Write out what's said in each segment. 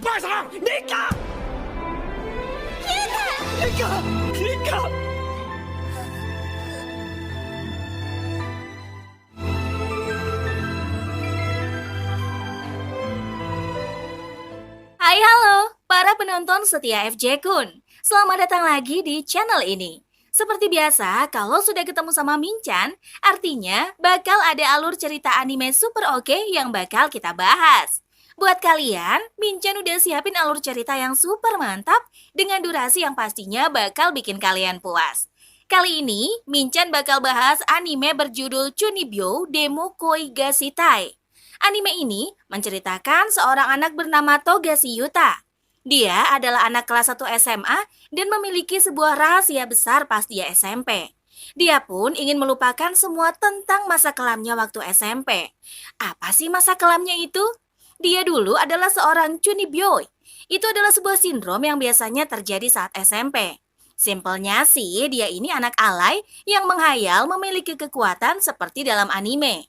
バカさん、リカリカリカ Hai halo, para penonton setia FJ Kun. Selamat datang lagi di channel ini. Seperti biasa, kalau sudah ketemu sama Minchan, artinya bakal ada alur cerita anime super oke yang bakal kita bahas. Buat kalian, Minchan udah siapin alur cerita yang super mantap dengan durasi yang pastinya bakal bikin kalian puas. Kali ini, Minchan bakal bahas anime berjudul Chunibyo Demo Koi ga Shitai. Anime ini menceritakan seorang anak bernama Togashi Yuta. Dia adalah anak kelas 1 SMA dan memiliki sebuah rahasia besar pas dia SMP. Dia pun ingin melupakan semua tentang masa kelamnya waktu SMP. Apa sih masa kelamnya itu? Dia dulu adalah seorang chunibyo. Itu adalah sebuah sindrom yang biasanya terjadi saat SMP. Simpelnya sih, dia ini anak alay yang menghayal memiliki kekuatan seperti dalam anime.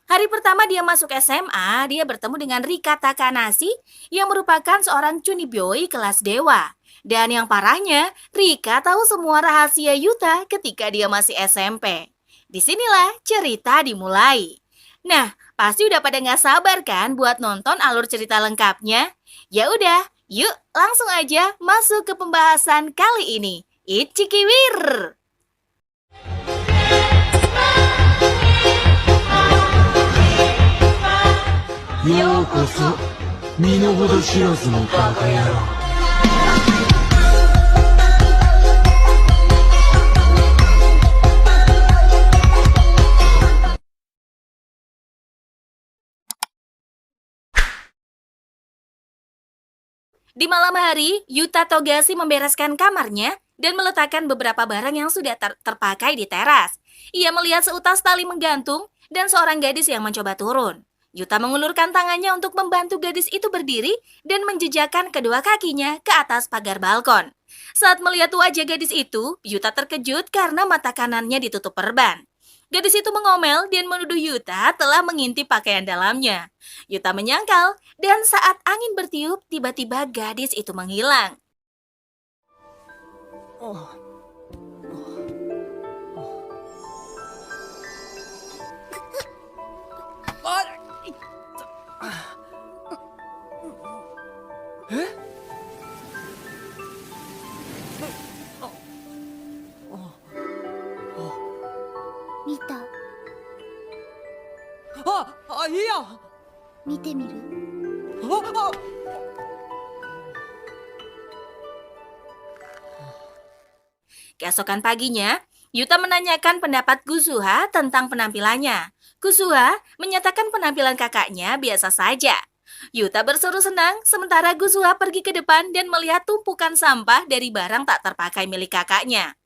Hari pertama dia masuk SMA, dia bertemu dengan Rika Takanashi yang merupakan seorang chunibyoi kelas dewa. Dan yang parahnya, Rika tahu semua rahasia Yuta ketika dia masih SMP. Disinilah cerita dimulai. Nah, pasti udah pada nggak sabar kan buat nonton alur cerita lengkapnya? Ya udah, yuk langsung aja masuk ke pembahasan kali ini. Ichikiwir! ようこそ身の程知らずのバカ野郎 Di malam hari, Yuta Togashi membereskan kamarnya dan meletakkan beberapa barang yang sudah terpakai di teras. Ia melihat seutas tali menggantung dan seorang gadis yang mencoba turun. Yuta mengulurkan tangannya untuk membantu gadis itu berdiri dan menjejakkan kedua kakinya ke atas pagar balkon. Saat melihat wajah gadis itu, Yuta terkejut karena mata kanannya ditutup perban. Gadis itu mengomel dan menuduh Yuta telah mengintip pakaian dalamnya. Yuta menyangkal, dan saat angin bertiup, tiba-tiba gadis itu menghilang. Eh? 見たいいや見てみる Keesokan paginya, Yuta menanyakan pendapat Kuzuha tentang penampilannya. Kuzuha menyatakan penampilan kakaknya biasa saja. Yuta berseru senang, sementara Kuzuha pergi ke depan dan melihat tumpukan sampah dari barang tak terpakai milik kakaknya.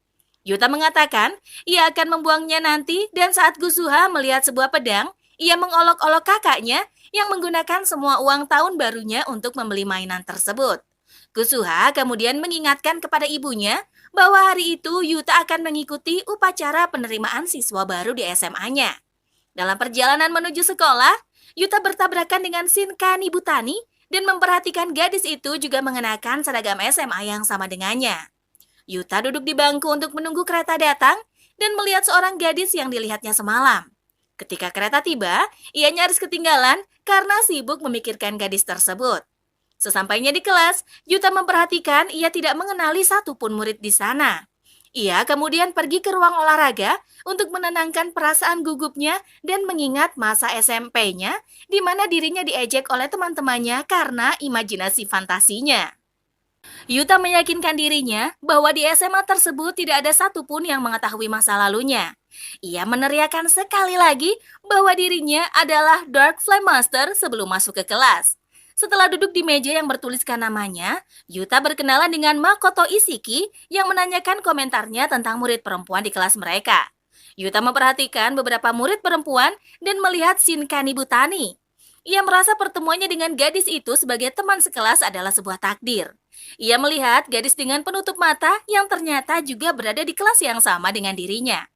Yuta mengatakan ia akan membuangnya nanti dan saat Kuzuha melihat sebuah pedang, ia mengolok-olok kakaknya yang menggunakan semua uang tahun barunya untuk membeli mainan tersebut. Kuzuha kemudian mengingatkan kepada ibunya bahwa hari itu Yuta akan mengikuti upacara penerimaan siswa baru di SMA-nya. Dalam perjalanan menuju sekolah, Yuta bertabrakan dengan Shinka Nibutani dan memperhatikan gadis itu juga mengenakan seragam SMA yang sama dengannya. Yuta duduk di bangku untuk menunggu kereta datang dan melihat seorang gadis yang dilihatnya semalam. Ketika kereta tiba, ia nyaris ketinggalan karena sibuk memikirkan gadis tersebut. Sesampainya di kelas, Yuta memperhatikan ia tidak mengenali satupun murid di sana. Ia kemudian pergi ke ruang olahraga untuk menenangkan perasaan gugupnya dan mengingat masa SMP-nya di mana dirinya diejek oleh teman-temannya karena imajinasi fantasinya. Yuta meyakinkan dirinya bahwa di SMA tersebut tidak ada satupun yang mengetahui masa lalunya. Ia meneriakkan sekali lagi bahwa dirinya adalah Dark Flame Master sebelum masuk ke kelas. Setelah duduk di meja yang bertuliskan namanya, Yuta berkenalan dengan Makoto Isiki yang menanyakan komentarnya tentang murid perempuan di kelas mereka. Yuta memperhatikan beberapa murid perempuan dan melihat Shinka Nibutani. Ia merasa pertemuannya dengan gadis itu sebagai teman sekelas adalah sebuah takdir. Ia melihat gadis dengan penutup mata yang ternyata juga berada di kelas yang sama dengan dirinya.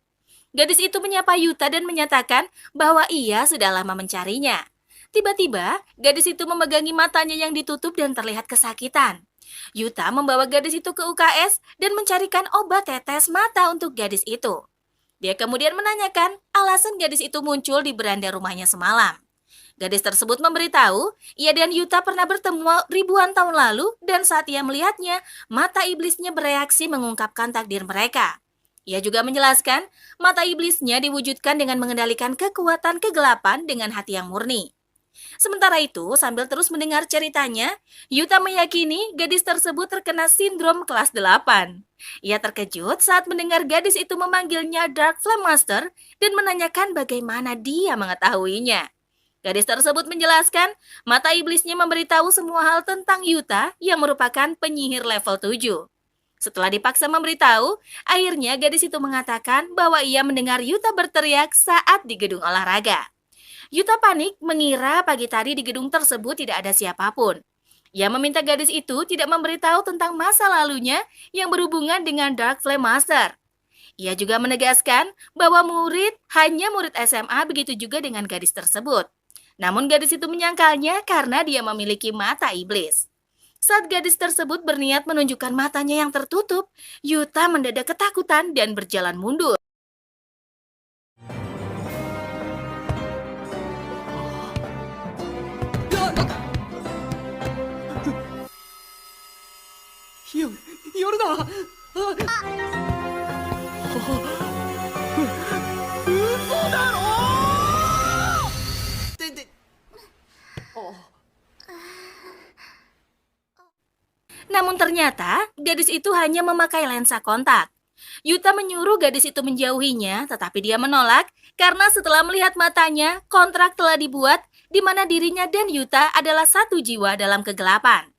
Gadis itu menyapa Yuta dan menyatakan bahwa ia sudah lama mencarinya. Tiba-tiba, gadis itu memegangi matanya yang ditutup dan terlihat kesakitan. Yuta membawa gadis itu ke UKS dan mencarikan obat tetes mata untuk gadis itu. Dia kemudian menanyakan alasan gadis itu muncul di beranda rumahnya semalam. Gadis tersebut memberitahu, ia dan Yuta pernah bertemu ribuan tahun lalu dan saat ia melihatnya, mata iblisnya bereaksi mengungkapkan takdir mereka. Ia juga menjelaskan, mata iblisnya diwujudkan dengan mengendalikan kekuatan kegelapan dengan hati yang murni. Sementara itu, sambil terus mendengar ceritanya, Yuta meyakini gadis tersebut terkena sindrom kelas 8. Ia terkejut saat mendengar gadis itu memanggilnya Dark Flame Master dan menanyakan bagaimana dia mengetahuinya. Gadis tersebut menjelaskan, mata iblisnya memberitahu semua hal tentang Yuta yang merupakan penyihir level 7. Setelah dipaksa memberitahu, akhirnya gadis itu mengatakan bahwa ia mendengar Yuta berteriak saat di gedung olahraga. Yuta panik mengira pagi tadi di gedung tersebut tidak ada siapapun. Ia meminta gadis itu tidak memberitahu tentang masa lalunya yang berhubungan dengan Dark Flame Master. Ia juga menegaskan bahwa murid hanya murid SMA, begitu juga dengan gadis tersebut. Namun gadis itu menyangkalnya karena dia memiliki mata iblis. Saat gadis tersebut berniat menunjukkan matanya yang tertutup, Yuta mendadak ketakutan dan berjalan mundur. 열다! Namun ternyata, gadis itu hanya memakai lensa kontak. Yuta menyuruh gadis itu menjauhinya, tetapi dia menolak karena setelah melihat matanya, kontrak telah dibuat di mana dirinya dan Yuta adalah satu jiwa dalam kegelapan.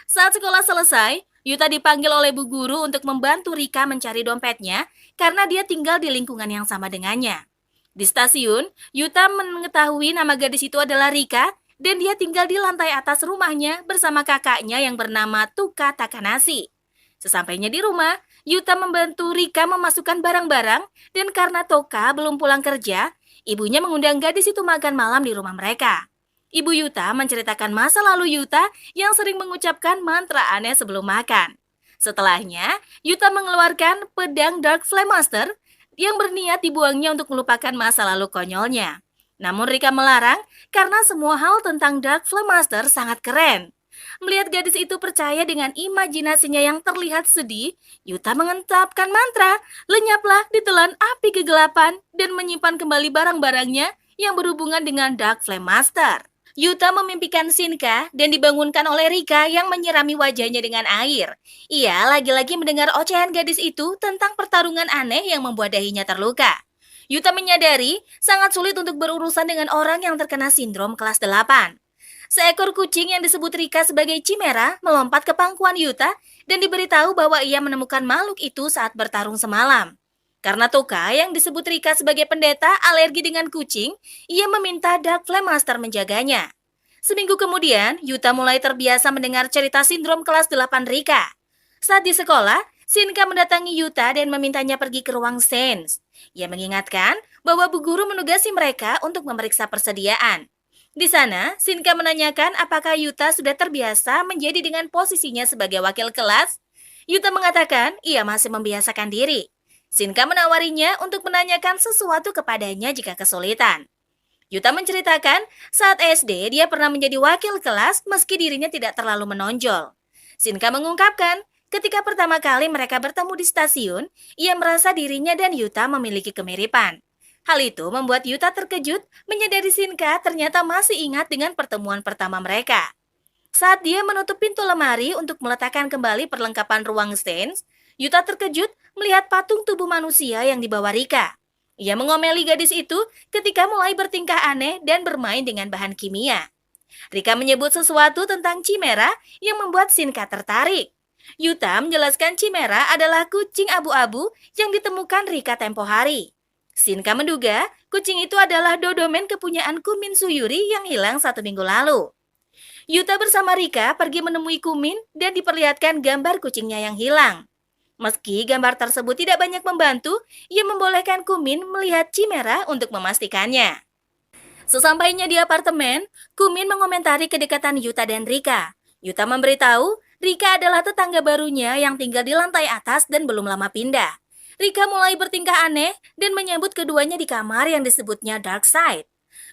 Saat sekolah selesai, Yuta dipanggil oleh bu guru untuk membantu Rika mencari dompetnya karena dia tinggal di lingkungan yang sama dengannya. Di stasiun, Yuta mengetahui nama gadis itu adalah Rika dan dia tinggal di lantai atas rumahnya bersama kakaknya yang bernama Tuka Takanashi. Sesampainya di rumah, Yuta membantu Rika memasukkan barang-barang dan karena Toka belum pulang kerja, ibunya mengundang gadis itu makan malam di rumah mereka. Ibu Yuta menceritakan masa lalu Yuta yang sering mengucapkan mantra aneh sebelum makan. Setelahnya, Yuta mengeluarkan pedang Dark Flame Master yang berniat dibuangnya untuk melupakan masa lalu konyolnya. Namun Rika melarang karena semua hal tentang Dark Flame Master sangat keren. Melihat gadis itu percaya dengan imajinasinya yang terlihat sedih, Yuta mengentapkan mantra, lenyaplah ditelan api kegelapan dan menyimpan kembali barang-barangnya yang berhubungan dengan Dark Flame Master. Yuta memimpikan Shinka dan dibangunkan oleh Rika yang menyirami wajahnya dengan air. Ia lagi-lagi mendengar ocehan gadis itu tentang pertarungan aneh yang membuat dahinya terluka. Yuta menyadari sangat sulit untuk berurusan dengan orang yang terkena sindrom kelas 8. Seekor kucing yang disebut Rika sebagai Chimera melompat ke pangkuan Yuta dan diberitahu bahwa ia menemukan makhluk itu saat bertarung semalam. Karena Toka yang disebut Rika sebagai pendeta alergi dengan kucing, ia meminta Dark Flame Master menjaganya. Seminggu kemudian, Yuta mulai terbiasa mendengar cerita sindrom kelas 8 Rika. Saat di sekolah, Shinka mendatangi Yuta dan memintanya pergi ke ruang sains. Ia mengingatkan bahwa bu guru menugasi mereka untuk memeriksa persediaan. Di sana, Shinka menanyakan apakah Yuta sudah terbiasa menjadi dengan posisinya sebagai wakil kelas. Yuta mengatakan ia masih membiasakan diri. Shinka menawarinya untuk menanyakan sesuatu kepadanya jika kesulitan. Yuta menceritakan saat SD dia pernah menjadi wakil kelas meski dirinya tidak terlalu menonjol. Shinka mengungkapkan ketika pertama kali mereka bertemu di stasiun, ia merasa dirinya dan Yuta memiliki kemiripan. Hal itu membuat Yuta terkejut menyadari Shinka ternyata masih ingat dengan pertemuan pertama mereka. Saat dia menutup pintu lemari untuk meletakkan kembali perlengkapan ruang sains, Yuta terkejut melihat patung tubuh manusia yang dibawa Rika. Ia mengomeli gadis itu ketika mulai bertingkah aneh dan bermain dengan bahan kimia. Rika menyebut sesuatu tentang Chimera yang membuat Shinka tertarik. Yuta menjelaskan Chimera adalah kucing abu-abu yang ditemukan Rika tempo hari. Shinka menduga kucing itu adalah Dodomen kepunyaan Kumin Suyuri yang hilang 1 minggu lalu. Yuta bersama Rika pergi menemui Kumin dan diperlihatkan gambar kucingnya yang hilang. Meski gambar tersebut tidak banyak membantu, ia membolehkan Kumin melihat Chimera untuk memastikannya. Sesampainya di apartemen, Kumin mengomentari kedekatan Yuta dan Rika. Yuta memberitahu, Rika adalah tetangga barunya yang tinggal di lantai atas dan belum lama pindah. Rika mulai bertingkah aneh dan menyambut keduanya di kamar yang disebutnya Dark Side.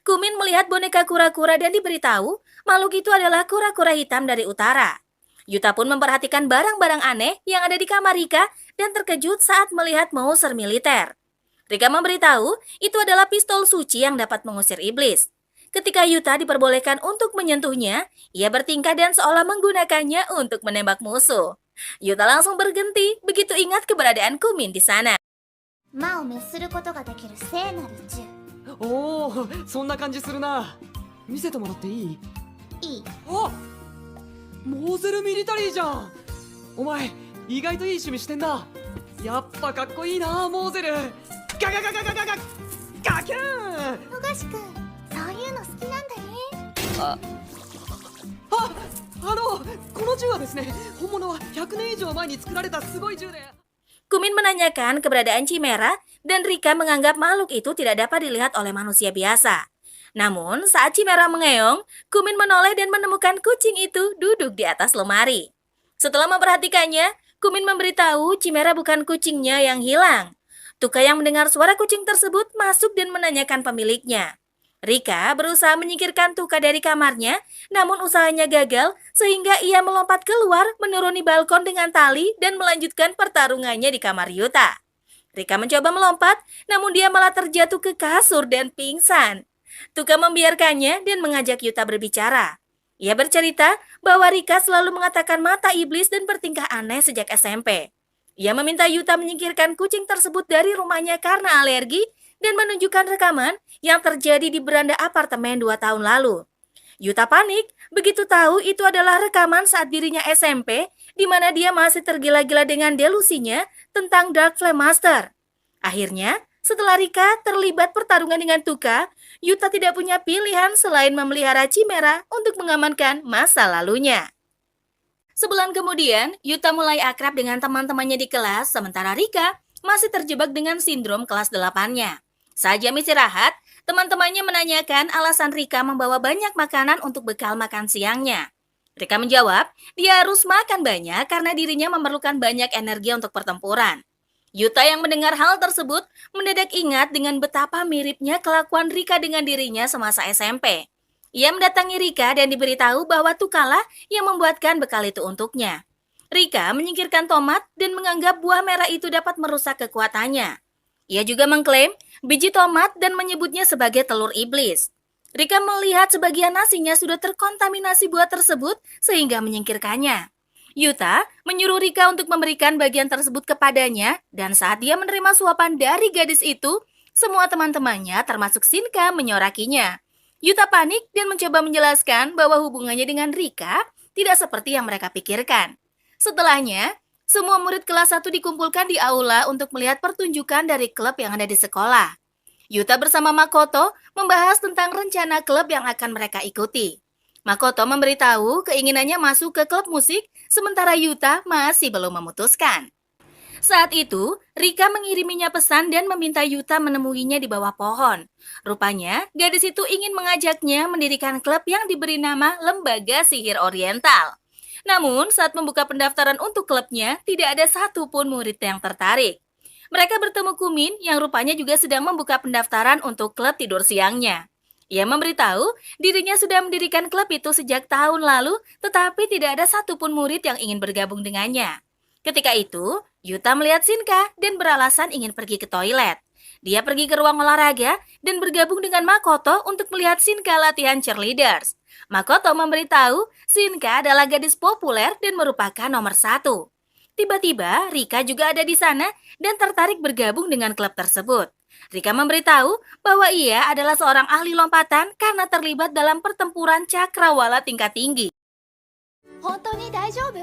Kumin melihat boneka kura-kura dan diberitahu, makhluk itu adalah kura-kura hitam dari utara. Yuta pun memperhatikan barang-barang aneh yang ada di kamar Rika dan terkejut saat melihat Mauser militer. Rika memberitahu, itu adalah pistol suci yang dapat mengusir iblis. Ketika Yuta diperbolehkan untuk menyentuhnya, ia bertingkah dan seolah menggunakannya untuk menembak musuh. Yuta langsung berhenti begitu ingat keberadaan Kumin di sana. 魔を滅することができる聖なる銃。おお、そんな感じするな。見せてもらっていい？いい。あ、モーゼルミリタリーじゃん。お前意外といい趣味してんな。やっぱかっこいいな、モーゼル。ガガガガガガガガキューン。富樫くん、そういうの好きなんだね。この銃はですね、本物は100年以上前に作られたすごい銃で。Kumin menanyakan keberadaan Chimera dan Rika menganggap makhluk itu tidak dapat dilihat oleh manusia biasa. Namun, saat Chimera mengeong, Kumin menoleh dan menemukan kucing itu duduk di atas lemari. Setelah memperhatikannya, Kumin memberitahu Chimera bukan kucingnya yang hilang. Tuka yang mendengar suara kucing tersebut masuk dan menanyakan pemiliknya. Rika berusaha menyingkirkan Tuka dari kamarnya, namun usahanya gagal sehingga ia melompat keluar, menuruni balkon dengan tali dan melanjutkan pertarungannya di kamar Yuta. Rika mencoba melompat, namun dia malah terjatuh ke kasur dan pingsan. Tuka membiarkannya dan mengajak Yuta berbicara. Ia bercerita bahwa Rika selalu mengatakan mata iblis dan bertingkah aneh sejak SMP. Ia meminta Yuta menyingkirkan kucing tersebut dari rumahnya karena alergi dan menunjukkan rekaman yang terjadi di beranda apartemen 2 tahun lalu. Yuta panik begitu tahu itu adalah rekaman saat dirinya SMP, di mana dia masih tergila-gila dengan delusinya tentang Dark Flame Master. Akhirnya, setelah Rika terlibat pertarungan dengan Tuka, Yuta tidak punya pilihan selain memelihara Chimera untuk mengamankan masa lalunya. Sebulan kemudian, Yuta mulai akrab dengan teman-temannya di kelas, sementara Rika masih terjebak dengan sindrom kelas 8-nya. Saat jam istirahat, teman-temannya menanyakan alasan Rika membawa banyak makanan untuk bekal makan siangnya. Rika menjawab, dia harus makan banyak karena dirinya memerlukan banyak energi untuk pertempuran. Yuta yang mendengar hal tersebut mendadak ingat dengan betapa miripnya kelakuan Rika dengan dirinya semasa SMP. Ia mendatangi Rika dan diberitahu bahwa Tukalah yang membuatkan bekal itu untuknya. Rika menyingkirkan tomat dan menganggap buah merah itu dapat merusak kekuatannya. Ia juga mengklaim biji tomat dan menyebutnya sebagai telur iblis. Rika melihat sebagian nasinya sudah terkontaminasi buah tersebut sehingga menyingkirkannya. Yuta menyuruh Rika untuk memberikan bagian tersebut kepadanya dan saat dia menerima suapan dari gadis itu, semua teman-temannya termasuk Shinka menyorakinya. Yuta panik dan mencoba menjelaskan bahwa hubungannya dengan Rika tidak seperti yang mereka pikirkan. Setelahnya, semua murid kelas 1 dikumpulkan di aula untuk melihat pertunjukan dari klub yang ada di sekolah. Yuta bersama Makoto membahas tentang rencana klub yang akan mereka ikuti. Makoto memberitahu keinginannya masuk ke klub musik, sementara Yuta masih belum memutuskan. Saat itu, Rika mengiriminya pesan dan meminta Yuta menemuinya di bawah pohon. Rupanya, gadis itu ingin mengajaknya mendirikan klub yang diberi nama Lembaga Sihir Oriental. Namun, saat membuka pendaftaran untuk klubnya, tidak ada satupun murid yang tertarik. Mereka bertemu Kumin yang rupanya juga sedang membuka pendaftaran untuk klub tidur siangnya. Ia memberitahu dirinya sudah mendirikan klub itu sejak tahun lalu, tetapi tidak ada satupun murid yang ingin bergabung dengannya. Ketika itu, Yuta melihat Shinka dan beralasan ingin pergi ke toilet. Dia pergi ke ruang olahraga dan bergabung dengan Makoto untuk melihat Shinka latihan cheerleaders. Makoto memberitahu Shinka adalah gadis populer dan merupakan nomor 1. Tiba-tiba, Rika juga ada di sana dan tertarik bergabung dengan klub tersebut. Rika memberitahu bahwa ia adalah seorang ahli lompatan karena terlibat dalam pertempuran cakrawala tingkat tinggi. 本当に大丈夫？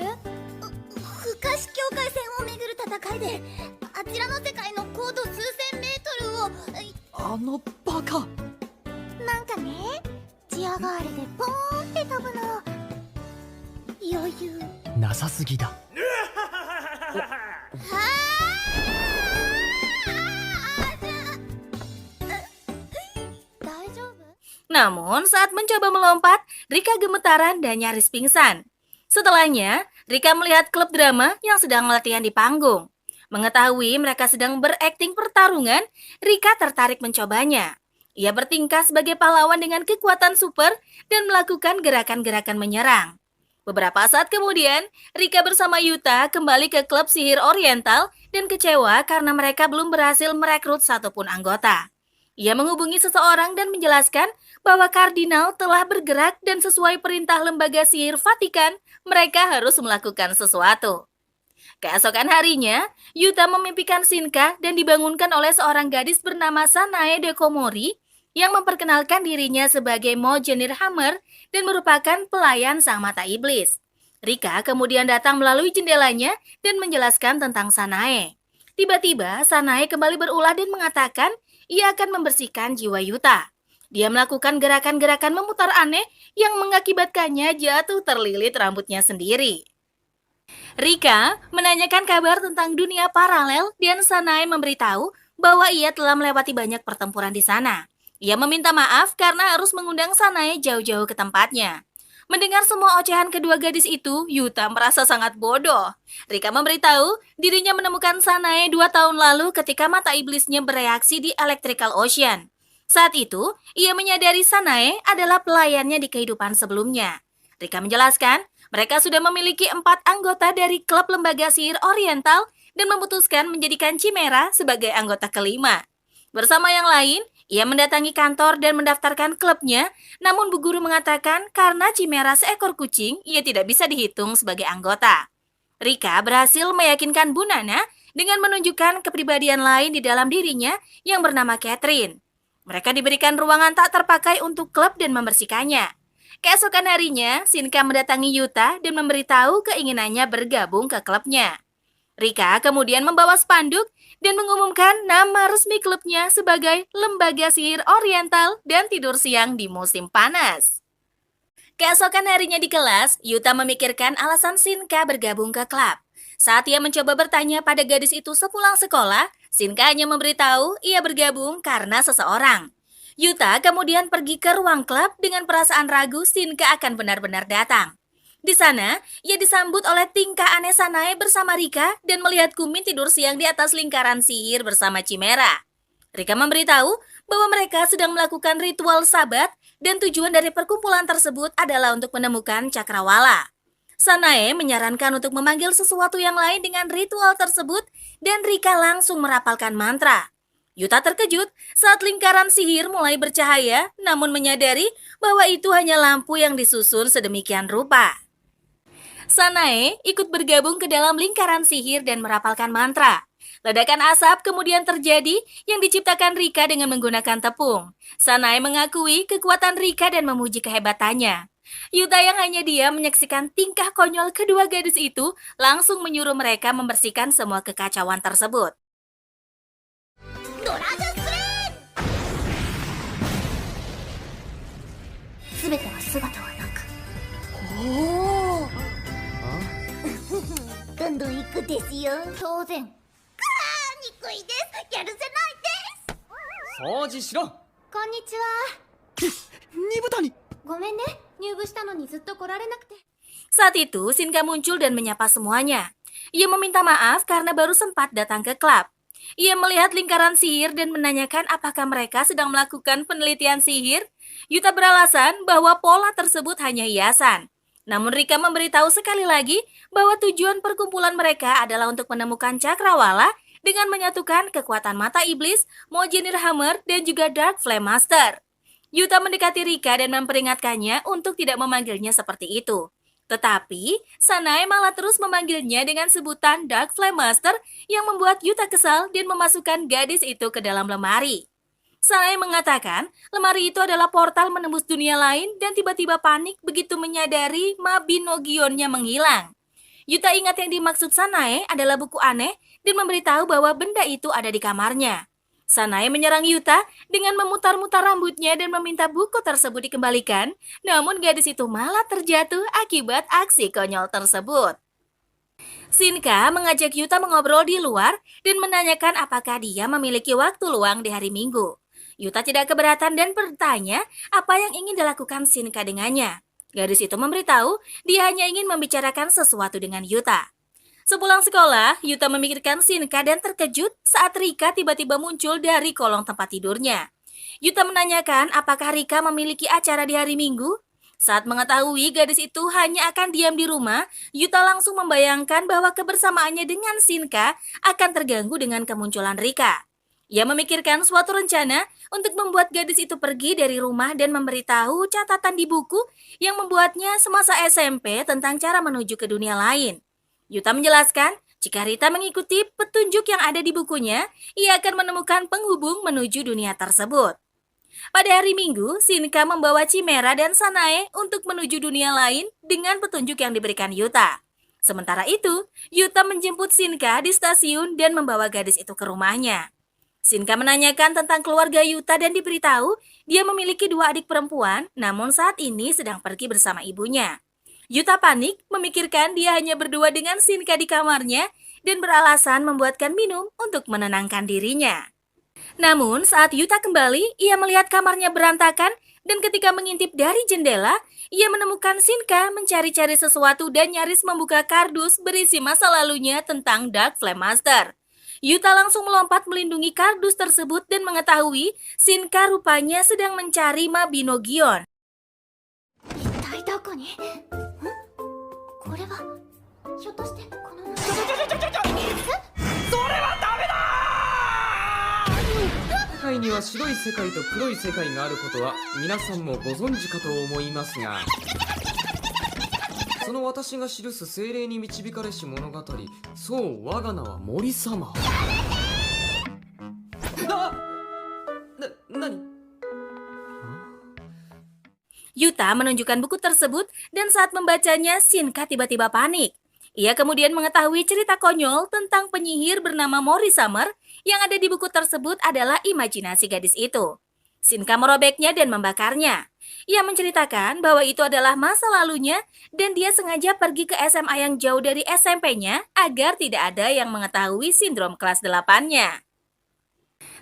不可視境界線を巡る戦いで、あちらの世界の高度数千メートルを、あのバカ。なんかね、チアガールでポーンって飛ぶの。余裕。なさすぎだ。大丈夫？ Namun saat mencoba melompat, Rika gemetaran dan nyaris pingsan. Setelahnya, Rika melihat klub drama yang sedang latihan di panggung. Mengetahui mereka sedang berakting pertarungan, Rika tertarik mencobanya. Ia bertingkah sebagai pahlawan dengan kekuatan super dan melakukan gerakan-gerakan menyerang. Beberapa saat kemudian, Rika bersama Yuta kembali ke klub sihir oriental dan kecewa karena mereka belum berhasil merekrut satupun anggota. Ia menghubungi seseorang dan menjelaskan bahwa kardinal telah bergerak dan sesuai perintah lembaga sihir Vatikan, mereka harus melakukan sesuatu. Keesokan harinya, Yuta memimpikan Shinka dan dibangunkan oleh seorang gadis bernama Sanae Dekomori yang memperkenalkan dirinya sebagai Mjolnir Hammer dan merupakan pelayan sang mata iblis. Rika kemudian datang melalui jendelanya dan menjelaskan tentang Sanae. Tiba-tiba, Sanae kembali berulah dan mengatakan ia akan membersihkan jiwa Yuta. Dia melakukan gerakan-gerakan memutar aneh yang mengakibatkannya jatuh terlilit rambutnya sendiri. Rika menanyakan kabar tentang dunia paralel dan Sanae memberitahu bahwa ia telah melewati banyak pertempuran di sana. Ia meminta maaf karena harus mengundang Sanae jauh-jauh ke tempatnya. Mendengar semua ocehan kedua gadis itu, Yuta merasa sangat bodoh. Rika memberitahu dirinya menemukan Sanae 2 tahun lalu ketika mata iblisnya bereaksi di Electrical Ocean. Saat itu, ia menyadari Sanae adalah pelayannya di kehidupan sebelumnya. Rika menjelaskan, mereka sudah memiliki 4 anggota dari klub lembaga sihir oriental dan memutuskan menjadikan Chimera sebagai anggota kelima. Bersama yang lain, ia mendatangi kantor dan mendaftarkan klubnya, namun Bu Guru mengatakan karena Chimera seekor kucing, ia tidak bisa dihitung sebagai anggota. Rika berhasil meyakinkan Bu Nana dengan menunjukkan kepribadian lain di dalam dirinya yang bernama Catherine. Mereka diberikan ruangan tak terpakai untuk klub dan membersihkannya. Keesokan harinya, Shinka mendatangi Yuta dan memberitahu keinginannya bergabung ke klubnya. Rika kemudian membawa spanduk dan mengumumkan nama resmi klubnya sebagai Lembaga Sihir Oriental dan tidur siang di musim panas. Keesokan harinya di kelas, Yuta memikirkan alasan Shinka bergabung ke klub. Saat ia mencoba bertanya pada gadis itu sepulang sekolah, Shinka hanya memberitahu ia bergabung karena seseorang. Yuta kemudian pergi ke ruang klub dengan perasaan ragu Shinka akan benar-benar datang. Di sana, ia disambut oleh tingkah aneh Sanae bersama Rika dan melihat Kumin tidur siang di atas lingkaran sihir bersama Chimera. Rika memberitahu bahwa mereka sedang melakukan ritual sabat dan tujuan dari perkumpulan tersebut adalah untuk menemukan cakrawala. Sanae menyarankan untuk memanggil sesuatu yang lain dengan ritual tersebut dan Rika langsung merapalkan mantra. Yuta terkejut saat lingkaran sihir mulai bercahaya namun menyadari bahwa itu hanya lampu yang disusun sedemikian rupa. Sanae ikut bergabung ke dalam lingkaran sihir dan merapalkan mantra. Ledakan asap kemudian terjadi yang diciptakan Rika dengan menggunakan tepung. Sanae mengakui kekuatan Rika dan memuji kehebatannya. Yuta yang hanya diam menyaksikan tingkah konyol kedua gadis itu langsung menyuruh mereka membersihkan semua kekacauan tersebut. Konnichiwa. 二谷。ごめんね、入部したのにずっと来られなくて。 Saat itu, Shinka muncul dan menyapa semuanya. Ia meminta maaf karena baru sempat datang ke klub. Ia melihat lingkaran sihir dan menanyakan apakah mereka sedang melakukan penelitian sihir. Yuta beralasan bahwa pola tersebut hanya hiasan. Namun Rika memberitahu sekali lagi bahwa tujuan perkumpulan mereka adalah untuk menemukan cakrawala dengan menyatukan kekuatan mata iblis, Mjolnir Hammer, dan juga Dark Flame Master. Yuta mendekati Rika dan memperingatkannya untuk tidak memanggilnya seperti itu. Tetapi, Sanae malah terus memanggilnya dengan sebutan Dark Flame Master yang membuat Yuta kesal dan memasukkan gadis itu ke dalam lemari. Sanae mengatakan lemari itu adalah portal menembus dunia lain dan tiba-tiba panik begitu menyadari Mabinogionnya menghilang. Yuta ingat yang dimaksud Sanae adalah buku aneh dan memberitahu bahwa benda itu ada di kamarnya. Sanae menyerang Yuta dengan memutar-mutar rambutnya dan meminta buku tersebut dikembalikan, namun gadis itu malah terjatuh akibat aksi konyol tersebut. Shinka mengajak Yuta mengobrol di luar dan menanyakan apakah dia memiliki waktu luang di hari Minggu. Yuta tidak keberatan dan bertanya apa yang ingin dilakukan Shinka dengannya. Gadis itu memberitahu dia hanya ingin membicarakan sesuatu dengan Yuta. Sepulang sekolah, Yuta memikirkan Shinka dan terkejut saat Rika tiba-tiba muncul dari kolong tempat tidurnya. Yuta menanyakan apakah Rika memiliki acara di hari Minggu. Saat mengetahui gadis itu hanya akan diam di rumah, Yuta langsung membayangkan bahwa kebersamaannya dengan Shinka akan terganggu dengan kemunculan Rika. Ia memikirkan suatu rencana untuk membuat gadis itu pergi dari rumah dan memberitahu catatan di buku yang membuatnya semasa SMP tentang cara menuju ke dunia lain. Yuta menjelaskan, jika Rita mengikuti petunjuk yang ada di bukunya, ia akan menemukan penghubung menuju dunia tersebut. Pada hari Minggu, Shinka membawa Chimera dan Sanae untuk menuju dunia lain dengan petunjuk yang diberikan Yuta. Sementara itu, Yuta menjemput Shinka di stasiun dan membawa gadis itu ke rumahnya. Shinka menanyakan tentang keluarga Yuta dan diberitahu dia memiliki 2 adik perempuan, namun saat ini sedang pergi bersama ibunya. Yuta panik, memikirkan dia hanya berdua dengan Shinka di kamarnya dan beralasan membuatkan minum untuk menenangkan dirinya. Namun saat Yuta kembali, ia melihat kamarnya berantakan dan ketika mengintip dari jendela, ia menemukan Shinka mencari-cari sesuatu dan nyaris membuka kardus berisi masa lalunya tentang Dark Flame Master. Yuta langsung melompat melindungi kardus tersebut dan mengetahui Shinka rupanya sedang mencari Mabinogion. 一体どこに？これはひょっとしてこの世界には白い世界と黒い世界があることは皆さんもご存知かと思いますが、その私が記す精霊に導かれし物語、そう我が名は森様。何？ Yuta menunjukkan buku tersebut dan saat membacanya, Shinka tiba-tiba panik. Ia kemudian mengetahui cerita konyol tentang penyihir bernama Mori Summer yang ada di buku tersebut adalah imajinasi gadis itu. Shinka merobeknya dan membakarnya. Ia menceritakan bahwa itu adalah masa lalunya dan dia sengaja pergi ke SMA yang jauh dari SMP-nya agar tidak ada yang mengetahui sindrom kelas 8-nya.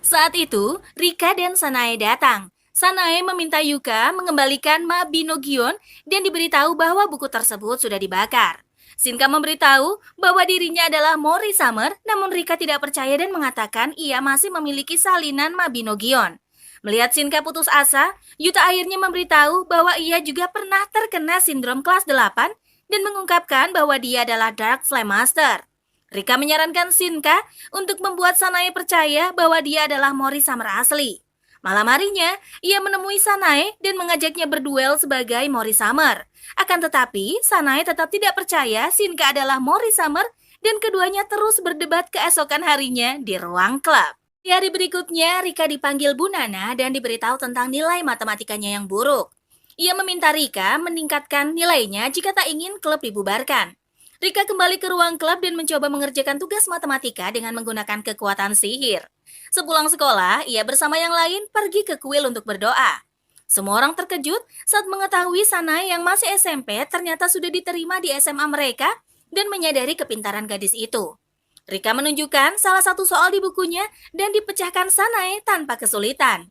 Saat itu, Rika dan Sanae datang. Sanae meminta Yuka mengembalikan Mabinogion dan diberitahu bahwa buku tersebut sudah dibakar. Shinka memberitahu bahwa dirinya adalah Mori Summer, namun Rika tidak percaya dan mengatakan ia masih memiliki salinan Mabinogion. Melihat Shinka putus asa, Yuta akhirnya memberitahu bahwa ia juga pernah terkena sindrom kelas 8 dan mengungkapkan bahwa dia adalah Dark Flame Master. Rika menyarankan Shinka untuk membuat Sanae percaya bahwa dia adalah Mori Summer asli. Malam harinya, ia menemui Sanae dan mengajaknya berduel sebagai Mori Summer. Akan tetapi, Sanae tetap tidak percaya Shinka adalah Mori Summer dan keduanya terus berdebat keesokan harinya di ruang klub. Di hari berikutnya, Rika dipanggil Bu Nana dan diberitahu tentang nilai matematikanya yang buruk. Ia meminta Rika meningkatkan nilainya jika tak ingin klub dibubarkan. Rika kembali ke ruang klub dan mencoba mengerjakan tugas matematika dengan menggunakan kekuatan sihir. Sepulang sekolah, ia bersama yang lain pergi ke kuil untuk berdoa. Semua orang terkejut saat mengetahui Sanae yang masih SMP ternyata sudah diterima di SMA mereka dan menyadari kepintaran gadis itu. Rika menunjukkan salah satu soal di bukunya dan dipecahkan Sanae tanpa kesulitan.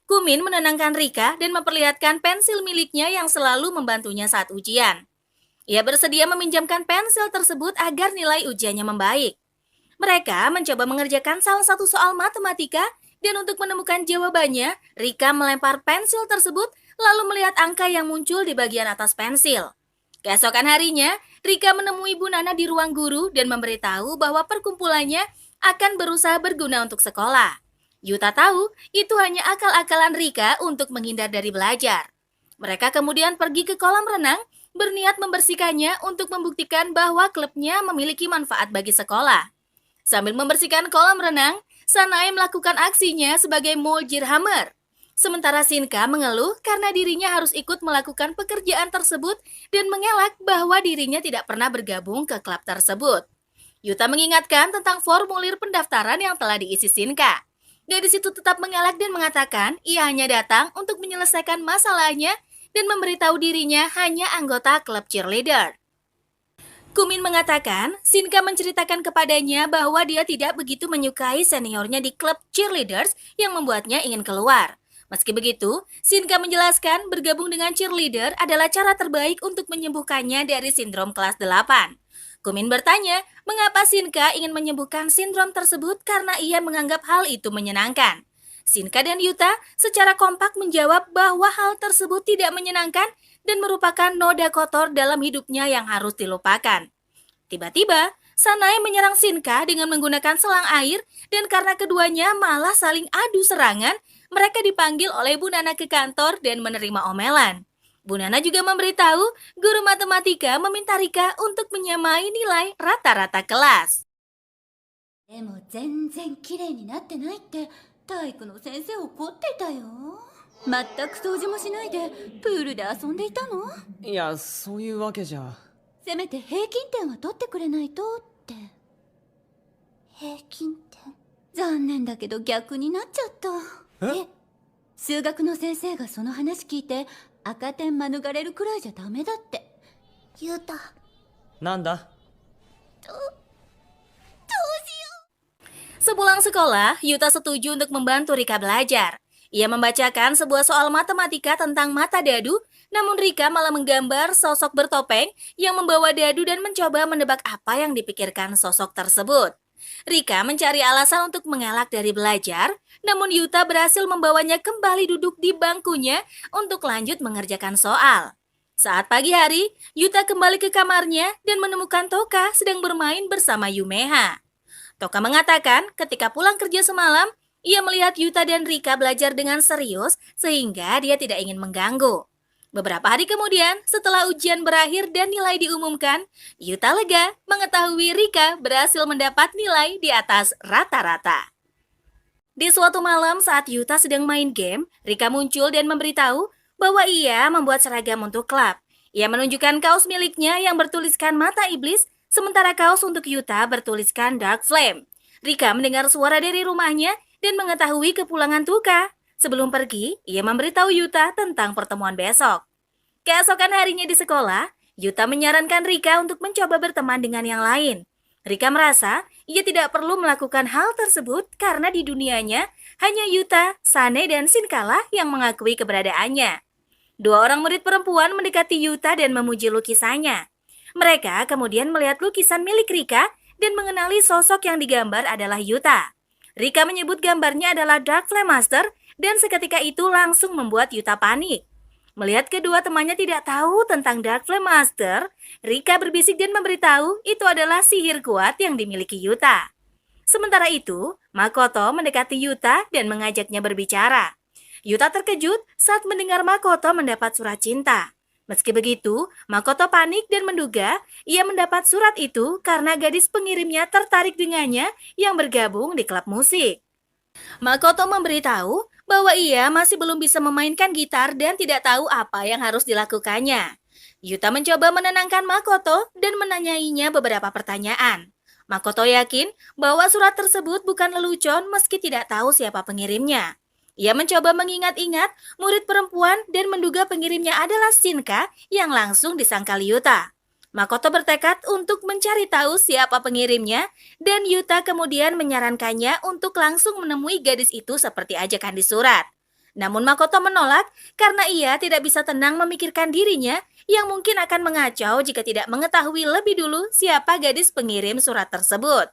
Kumin menenangkan Rika dan memperlihatkan pensil miliknya yang selalu membantunya saat ujian. Ia bersedia meminjamkan pensil tersebut agar nilai ujiannya membaik. Mereka mencoba mengerjakan salah satu soal matematika dan untuk menemukan jawabannya, Rika melempar pensil tersebut lalu melihat angka yang muncul di bagian atas pensil. Keesokan harinya, Rika menemui Bu Nana di ruang guru dan memberitahu bahwa perkumpulannya akan berusaha berguna untuk sekolah. Yuta tahu itu hanya akal-akalan Rika untuk menghindar dari belajar. Mereka kemudian pergi ke kolam renang, berniat membersihkannya untuk membuktikan bahwa klubnya memiliki manfaat bagi sekolah. Sambil membersihkan kolam renang, Sanae melakukan aksinya sebagai Muljirhammer. Sementara Shinka mengeluh karena dirinya harus ikut melakukan pekerjaan tersebut dan mengelak bahwa dirinya tidak pernah bergabung ke klub tersebut. Yuta mengingatkan tentang formulir pendaftaran yang telah diisi Shinka. Gadis itu tetap mengelak dan mengatakan ia hanya datang untuk menyelesaikan masalahnya dan memberitahu dirinya hanya anggota klub cheerleader. Kumin mengatakan, Shinka menceritakan kepadanya bahwa dia tidak begitu menyukai seniornya di klub cheerleaders yang membuatnya ingin keluar. Meski begitu, Shinka menjelaskan bergabung dengan cheerleader adalah cara terbaik untuk menyembuhkannya dari sindrom kelas 8. Kumin bertanya, mengapa Shinka ingin menyembuhkan sindrom tersebut karena ia menganggap hal itu menyenangkan. Shinka dan Yuta secara kompak menjawab bahwa hal tersebut tidak menyenangkan dan merupakan noda kotor dalam hidupnya yang harus dilupakan. Tiba-tiba, Sanae menyerang Shinka dengan menggunakan selang air dan karena keduanya malah saling adu serangan, mereka dipanggil oleh Bu Nana ke kantor dan menerima omelan. Bu Nana juga memberitahu guru matematika meminta Rika untuk menyamai nilai rata-rata kelas. でも全然綺麗になってないって体育の先生怒ってたよ。全く掃除もしないでプールで遊んでいたの？いや、そういうわけじゃ。せめて平均点は取ってくれないとって。平均点？残念だけど逆になっちゃった。え？数学の先生がその話聞いて赤点免れるくらいじゃダメだって。ゆうた。なんだ？ Sepulang sekolah, Yuta setuju untuk membantu Rika belajar. Ia membacakan sebuah soal matematika tentang mata dadu, namun Rika malah menggambar sosok bertopeng yang membawa dadu dan mencoba menebak apa yang dipikirkan sosok tersebut. Rika mencari alasan untuk mengelak dari belajar, namun Yuta berhasil membawanya kembali duduk di bangkunya untuk lanjut mengerjakan soal. Saat pagi hari, Yuta kembali ke kamarnya dan menemukan Toka sedang bermain bersama Yumeha. Toka mengatakan ketika pulang kerja semalam, ia melihat Yuta dan Rika belajar dengan serius sehingga dia tidak ingin mengganggu. Beberapa hari kemudian, setelah ujian berakhir dan nilai diumumkan, Yuta lega mengetahui Rika berhasil mendapat nilai di atas rata-rata. Di suatu malam saat Yuta sedang main game, Rika muncul dan memberitahu bahwa ia membuat seragam untuk klub. Ia menunjukkan kaos miliknya yang bertuliskan mata iblis, sementara kaos untuk Yuta bertuliskan Dark Flame. Rika mendengar suara dari rumahnya dan mengetahui kepulangan Toka. Sebelum pergi, ia memberitahu Yuta tentang pertemuan besok. Keesokan harinya di sekolah, Yuta menyarankan Rika untuk mencoba berteman dengan yang lain. Rika merasa ia tidak perlu melakukan hal tersebut karena di dunianya hanya Yuta, Sane, dan Shinka yang mengakui keberadaannya. Dua orang murid perempuan mendekati Yuta dan memuji lukisannya. Mereka kemudian melihat lukisan milik Rika dan mengenali sosok yang digambar adalah Yuta. Rika menyebut gambarnya adalah Dark Flame Master dan seketika itu langsung membuat Yuta panik. Melihat kedua temannya tidak tahu tentang Dark Flame Master, Rika berbisik dan memberitahu itu adalah sihir kuat yang dimiliki Yuta. Sementara itu, Makoto mendekati Yuta dan mengajaknya berbicara. Yuta terkejut saat mendengar Makoto mendapat surat cinta. Meski begitu, Makoto panik dan menduga ia mendapat surat itu karena gadis pengirimnya tertarik dengannya yang bergabung di klub musik. Makoto memberitahu bahwa ia masih belum bisa memainkan gitar dan tidak tahu apa yang harus dilakukannya. Yuta mencoba menenangkan Makoto dan menanyainya beberapa pertanyaan. Makoto yakin bahwa surat tersebut bukan lelucon meski tidak tahu siapa pengirimnya. Ia mencoba mengingat-ingat murid perempuan dan menduga pengirimnya adalah Shinka yang langsung disangkal Yuta. Makoto bertekad untuk mencari tahu siapa pengirimnya dan Yuta kemudian menyarankannya untuk langsung menemui gadis itu seperti ajakan di surat. Namun Makoto menolak karena ia tidak bisa tenang memikirkan dirinya yang mungkin akan mengacau jika tidak mengetahui lebih dulu siapa gadis pengirim surat tersebut.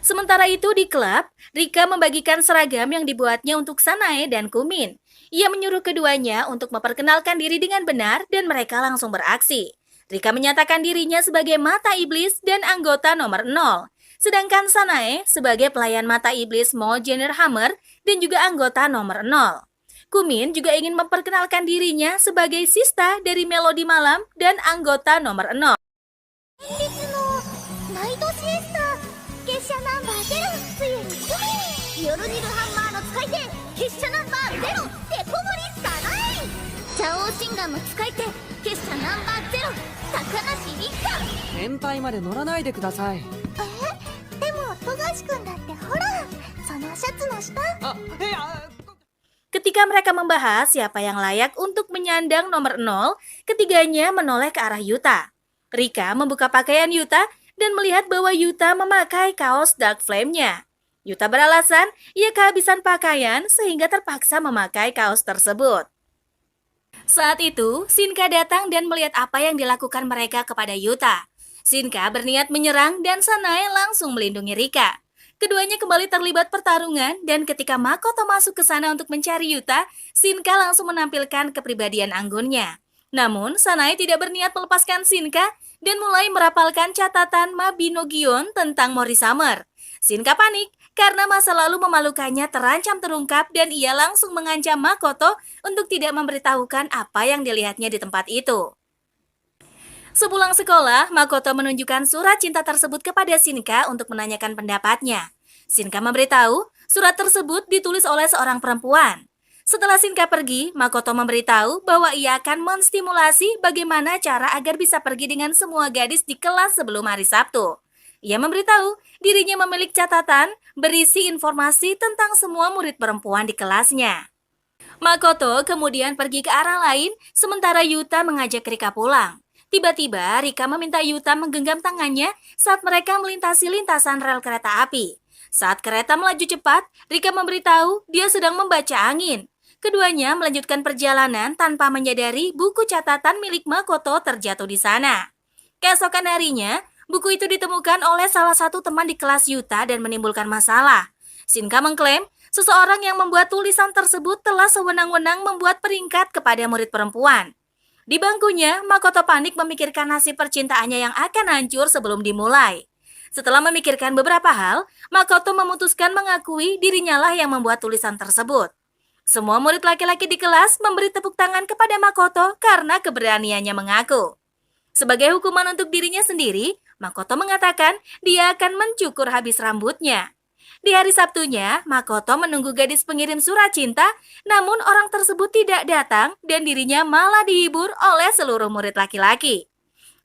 Sementara itu di klub, Rika membagikan seragam yang dibuatnya untuk Sanae dan Kumin. Ia menyuruh keduanya untuk memperkenalkan diri dengan benar dan mereka langsung beraksi. Rika menyatakan dirinya sebagai mata iblis dan anggota nomor 0. Sedangkan Sanae sebagai pelayan mata iblis Mall Jenner Hammer dan juga anggota nomor 0. Kumin juga ingin memperkenalkan dirinya sebagai Sista dari Melodi Malam dan anggota nomor 0. 月謝ナンバー0つゆにコミヨルニルハンマーの使い手月謝ナンバー0デコモリサナエチャオーシンガンの使い手月謝ナンバー0高梨リカ先輩まで乗らないでください。でも富樫くんだってほらそのシャツの下 Ketika mereka membahas siapa yang layak untuk menyandang nomor 0, ketiganya menoleh ke arah Yuta. Rika membuka pakaian Yuta dan melihat bahwa Yuta memakai kaos Dark Flame-nya. Yuta beralasan ia kehabisan pakaian sehingga terpaksa memakai kaos tersebut. Saat itu, Shinka datang dan melihat apa yang dilakukan mereka kepada Yuta. Shinka berniat menyerang dan Sanae langsung melindungi Rika. Keduanya kembali terlibat pertarungan dan ketika Makoto masuk ke sana untuk mencari Yuta, Shinka langsung menampilkan kepribadian anggunnya. Namun, Sanae tidak berniat melepaskan Shinka dan mulai merapalkan catatan Mabinogion tentang Mori-Summer. Shinka panik karena masa lalu memalukannya terancam terungkap dan ia langsung mengancam Makoto untuk tidak memberitahukan apa yang dilihatnya di tempat itu. Sepulang sekolah, Makoto menunjukkan surat cinta tersebut kepada Shinka untuk menanyakan pendapatnya. Shinka memberitahu surat tersebut ditulis oleh seorang perempuan. Setelah Shinka pergi, Makoto memberitahu bahwa ia akan menstimulasi bagaimana cara agar bisa pergi dengan semua gadis di kelas sebelum hari Sabtu. Ia memberitahu dirinya memiliki catatan berisi informasi tentang semua murid perempuan di kelasnya. Makoto kemudian pergi ke arah lain, sementara Yuta mengajak Rika pulang. Tiba-tiba, Rika meminta Yuta menggenggam tangannya saat mereka melintasi lintasan rel kereta api. Saat kereta melaju cepat, Rika memberitahu dia sedang membaca angin. Keduanya melanjutkan perjalanan tanpa menyadari buku catatan milik Makoto terjatuh di sana. Keesokan harinya, buku itu ditemukan oleh salah satu teman di kelas Yuta dan menimbulkan masalah. Shinka mengklaim seseorang yang membuat tulisan tersebut telah sewenang-wenang membuat peringkat kepada murid perempuan. Di bangkunya, Makoto panik memikirkan nasib percintaannya yang akan hancur sebelum dimulai. Setelah memikirkan beberapa hal, Makoto memutuskan mengakui dirinya lah yang membuat tulisan tersebut. Semua murid laki-laki di kelas memberi tepuk tangan kepada Makoto karena keberaniannya mengaku. Sebagai hukuman untuk dirinya sendiri, Makoto mengatakan dia akan mencukur habis rambutnya. Di hari Sabtunya, Makoto menunggu gadis pengirim surat cinta, namun orang tersebut tidak datang dan dirinya malah dihibur oleh seluruh murid laki-laki.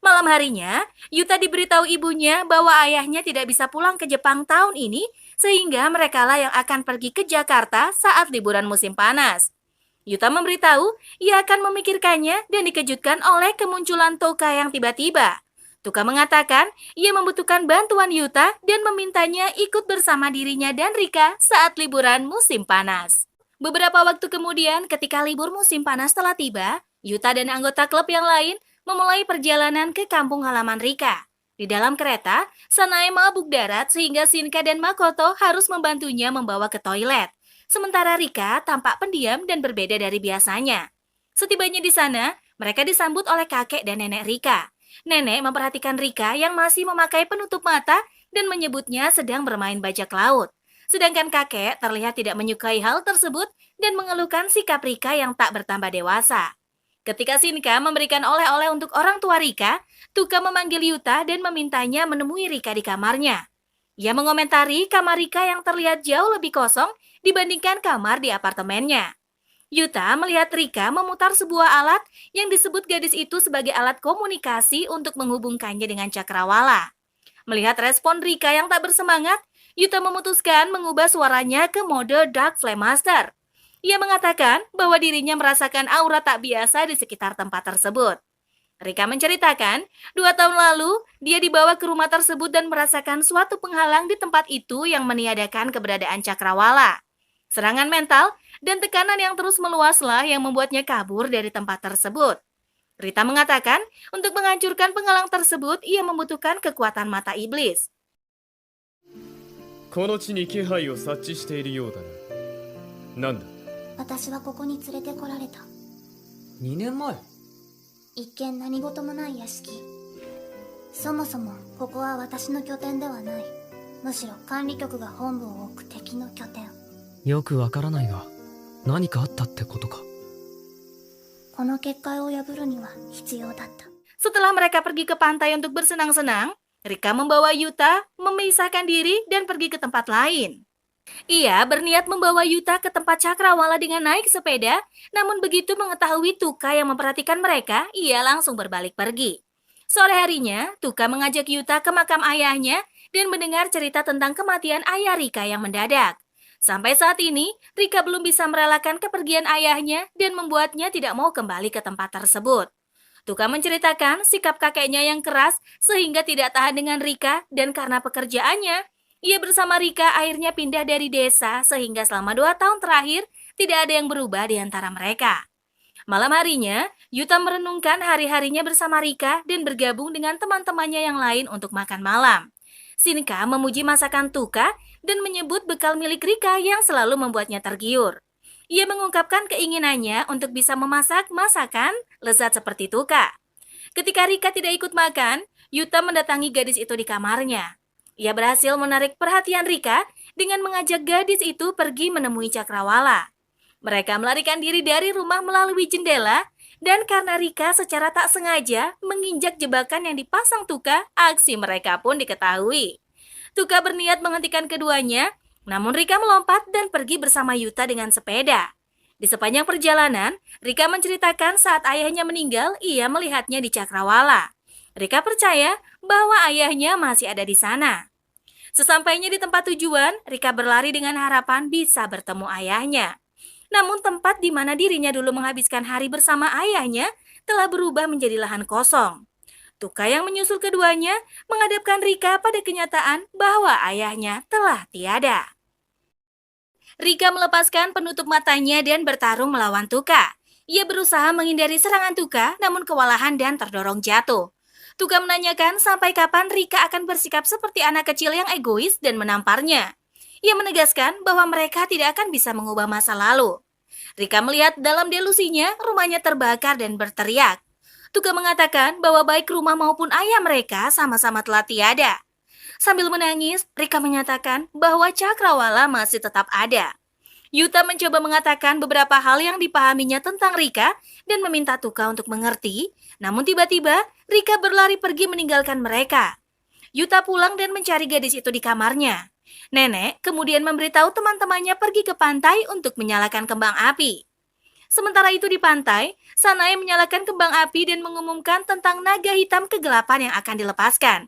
Malam harinya, Yuta diberitahu ibunya bahwa ayahnya tidak bisa pulang ke Jepang tahun ini, sehingga merekalah yang akan pergi ke Jakarta saat liburan musim panas. Yuta memberitahu ia akan memikirkannya dan dikejutkan oleh kemunculan Toka yang tiba-tiba. Toka mengatakan ia membutuhkan bantuan Yuta dan memintanya ikut bersama dirinya dan Rika saat liburan musim panas. Beberapa waktu kemudian ketika libur musim panas telah tiba, Yuta dan anggota klub yang lain memulai perjalanan ke kampung halaman Rika. Di dalam kereta, Sanae mabuk darat sehingga Shinka dan Makoto harus membantunya membawa ke toilet. Sementara Rika tampak pendiam dan berbeda dari biasanya. Setibanya di sana, mereka disambut oleh kakek dan nenek Rika. Nenek memperhatikan Rika yang masih memakai penutup mata dan menyebutnya sedang bermain bajak laut. Sedangkan kakek terlihat tidak menyukai hal tersebut dan mengeluhkan sikap Rika yang tak bertambah dewasa. Ketika Shinka memberikan oleh-oleh untuk orang tua Rika, Tuka memanggil Yuta dan memintanya menemui Rika di kamarnya. Ia mengomentari kamar Rika yang terlihat jauh lebih kosong dibandingkan kamar di apartemennya. Yuta melihat Rika memutar sebuah alat yang disebut gadis itu sebagai alat komunikasi untuk menghubungkannya dengan cakrawala. Melihat respon Rika yang tak bersemangat, Yuta memutuskan mengubah suaranya ke mode Dark Flame Master. Ia mengatakan bahwa dirinya merasakan aura tak biasa di sekitar tempat tersebut. Rika menceritakan, 2 tahun lalu dia dibawa ke rumah tersebut dan merasakan suatu penghalang di tempat itu yang meniadakan keberadaan cakrawala. Serangan mental dan tekanan yang terus meluaslah yang membuatnya kabur dari tempat tersebut. Rita mengatakan, untuk menghancurkan penghalang tersebut, ia membutuhkan kekuatan mata iblis. この地に気配を察知しているようだな。なんだ。私はここに連れてこられた。2年前一見何事もない屋敷。そもそもここは私の拠点ではない。むしろ管理局が本部を置く敵の拠点。よくわからないが、何かあったってことか。この結界を破るには必要だった。 Setelah mereka pergi ke pantai untuk bersenang-senang, Rika membawa Yuta, memisahkan diri dan pergi ke tempat lain. Ia berniat membawa Yuta ke tempat cakrawala dengan naik sepeda, namun begitu mengetahui Tuka yang memperhatikan mereka, ia langsung berbalik pergi. Sore harinya, Tuka mengajak Yuta ke makam ayahnya dan mendengar cerita tentang kematian ayah Rika yang mendadak. Sampai saat ini, Rika belum bisa merelakan kepergian ayahnya dan membuatnya tidak mau kembali ke tempat tersebut. Tuka menceritakan sikap kakeknya yang keras sehingga tidak tahan dengan Rika dan karena pekerjaannya, ia bersama Rika akhirnya pindah dari desa sehingga selama 2 tahun terakhir tidak ada yang berubah di antara mereka. Malam harinya, Yuta merenungkan hari-harinya bersama Rika dan bergabung dengan teman-temannya yang lain untuk makan malam. Shinka memuji masakan Tuka dan menyebut bekal milik Rika yang selalu membuatnya tergiur. Ia mengungkapkan keinginannya untuk bisa memasak masakan lezat seperti Tuka. Ketika Rika tidak ikut makan, Yuta mendatangi gadis itu di kamarnya. Ia berhasil menarik perhatian Rika dengan mengajak gadis itu pergi menemui Cakrawala. Mereka melarikan diri dari rumah melalui jendela, dan karena Rika secara tak sengaja menginjak jebakan yang dipasang Tuka, aksi mereka pun diketahui. Tuka berniat menghentikan keduanya, namun Rika melompat dan pergi bersama Yuta dengan sepeda. Di sepanjang perjalanan, Rika menceritakan saat ayahnya meninggal, ia melihatnya di Cakrawala. Rika percaya bahwa ayahnya masih ada di sana. Sesampainya di tempat tujuan, Rika berlari dengan harapan bisa bertemu ayahnya. Namun tempat di mana dirinya dulu menghabiskan hari bersama ayahnya telah berubah menjadi lahan kosong. Tuka yang menyusul keduanya menghadapkan Rika pada kenyataan bahwa ayahnya telah tiada. Rika melepaskan penutup matanya dan bertarung melawan Tuka. Ia berusaha menghindari serangan Tuka, namun kewalahan dan terdorong jatuh. Tuka menanyakan sampai kapan Rika akan bersikap seperti anak kecil yang egois dan menamparnya. Ia menegaskan bahwa mereka tidak akan bisa mengubah masa lalu. Rika melihat dalam delusinya rumahnya terbakar dan berteriak. Tuka mengatakan bahwa baik rumah maupun ayah mereka sama-sama telah tiada. Sambil menangis, Rika menyatakan bahwa Cakrawala masih tetap ada. Yuta mencoba mengatakan beberapa hal yang dipahaminya tentang Rika dan meminta Tuka untuk mengerti, namun tiba-tiba Rika berlari pergi meninggalkan mereka. Yuta pulang dan mencari gadis itu di kamarnya. Nenek kemudian memberitahu teman-temannya pergi ke pantai untuk menyalakan kembang api. Sementara itu di pantai, Sanae menyalakan kembang api dan mengumumkan tentang naga hitam kegelapan yang akan dilepaskan.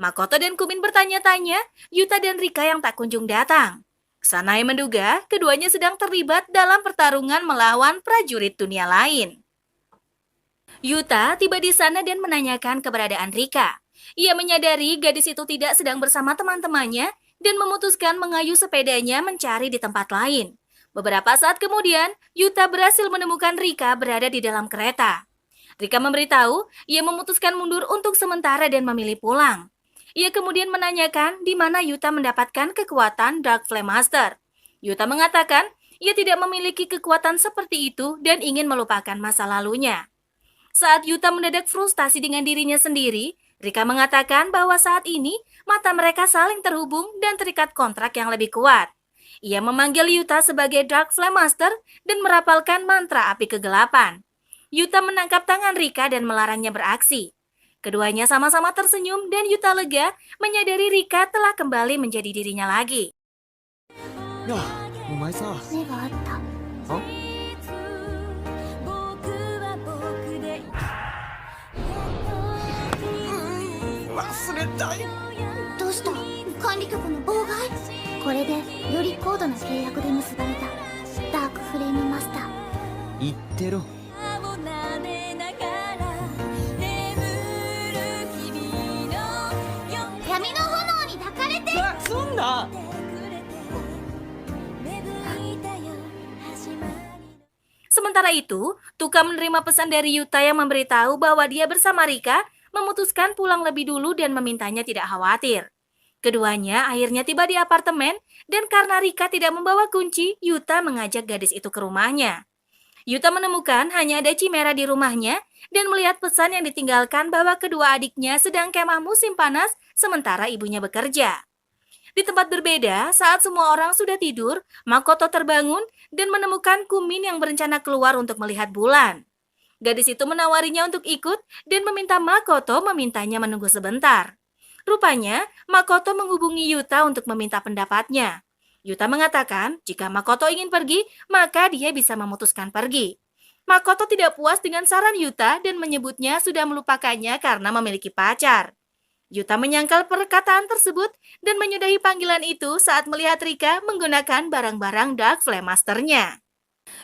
Makoto dan Kumin bertanya-tanya, Yuta dan Rika yang tak kunjung datang. Sanae menduga keduanya sedang terlibat dalam pertarungan melawan prajurit dunia lain. Yuta tiba di sana dan menanyakan keberadaan Rika. Ia menyadari gadis itu tidak sedang bersama teman-temannya dan memutuskan mengayuh sepedanya mencari di tempat lain. Beberapa saat kemudian, Yuta berhasil menemukan Rika berada di dalam kereta. Rika memberitahu ia memutuskan mundur untuk sementara dan memilih pulang. Ia kemudian menanyakan di mana Yuta mendapatkan kekuatan Dark Flame Master. Yuta mengatakan ia tidak memiliki kekuatan seperti itu dan ingin melupakan masa lalunya. Saat Yuta mendadak frustasi dengan dirinya sendiri, Rika mengatakan bahwa saat ini mata mereka saling terhubung dan terikat kontrak yang lebih kuat. Ia memanggil Yuta sebagai Dark Flame Master dan merapalkan mantra api kegelapan. Yuta menangkap tangan Rika dan melarangnya beraksi. Keduanya sama-sama tersenyum dan Yuta lega menyadari Rika telah kembali menjadi dirinya lagi. なあ、お前さ。目があった。あ？忘れたい。どうした？管理局の妨害？これでより高度な契約で結ばれたダークフレームマスター。言ってろ。闇の炎に抱かれて。そんな。Sementara itu, Tuka menerima pesan dari Yuta yang memberitahu bahwa dia bersama Rika memutuskan pulang lebih dulu dan memintanya tidak khawatir. Keduanya akhirnya tiba di apartemen dan karena Rika tidak membawa kunci, Yuta mengajak gadis itu ke rumahnya. Yuta menemukan hanya ada Chimera di rumahnya dan melihat pesan yang ditinggalkan bahwa kedua adiknya sedang kemah musim panas sementara ibunya bekerja. Di tempat berbeda, saat semua orang sudah tidur, Makoto terbangun dan menemukan Kumin yang berencana keluar untuk melihat bulan. Gadis itu menawarinya untuk ikut dan meminta Makoto memintanya menunggu sebentar. Rupanya, Makoto menghubungi Yuta untuk meminta pendapatnya. Yuta mengatakan jika Makoto ingin pergi, maka dia bisa memutuskan pergi. Makoto tidak puas dengan saran Yuta dan menyebutnya sudah melupakannya karena memiliki pacar. Yuta menyangkal perkataan tersebut dan menyudahi panggilan itu saat melihat Rika menggunakan barang-barang Dark Flame Master-nya.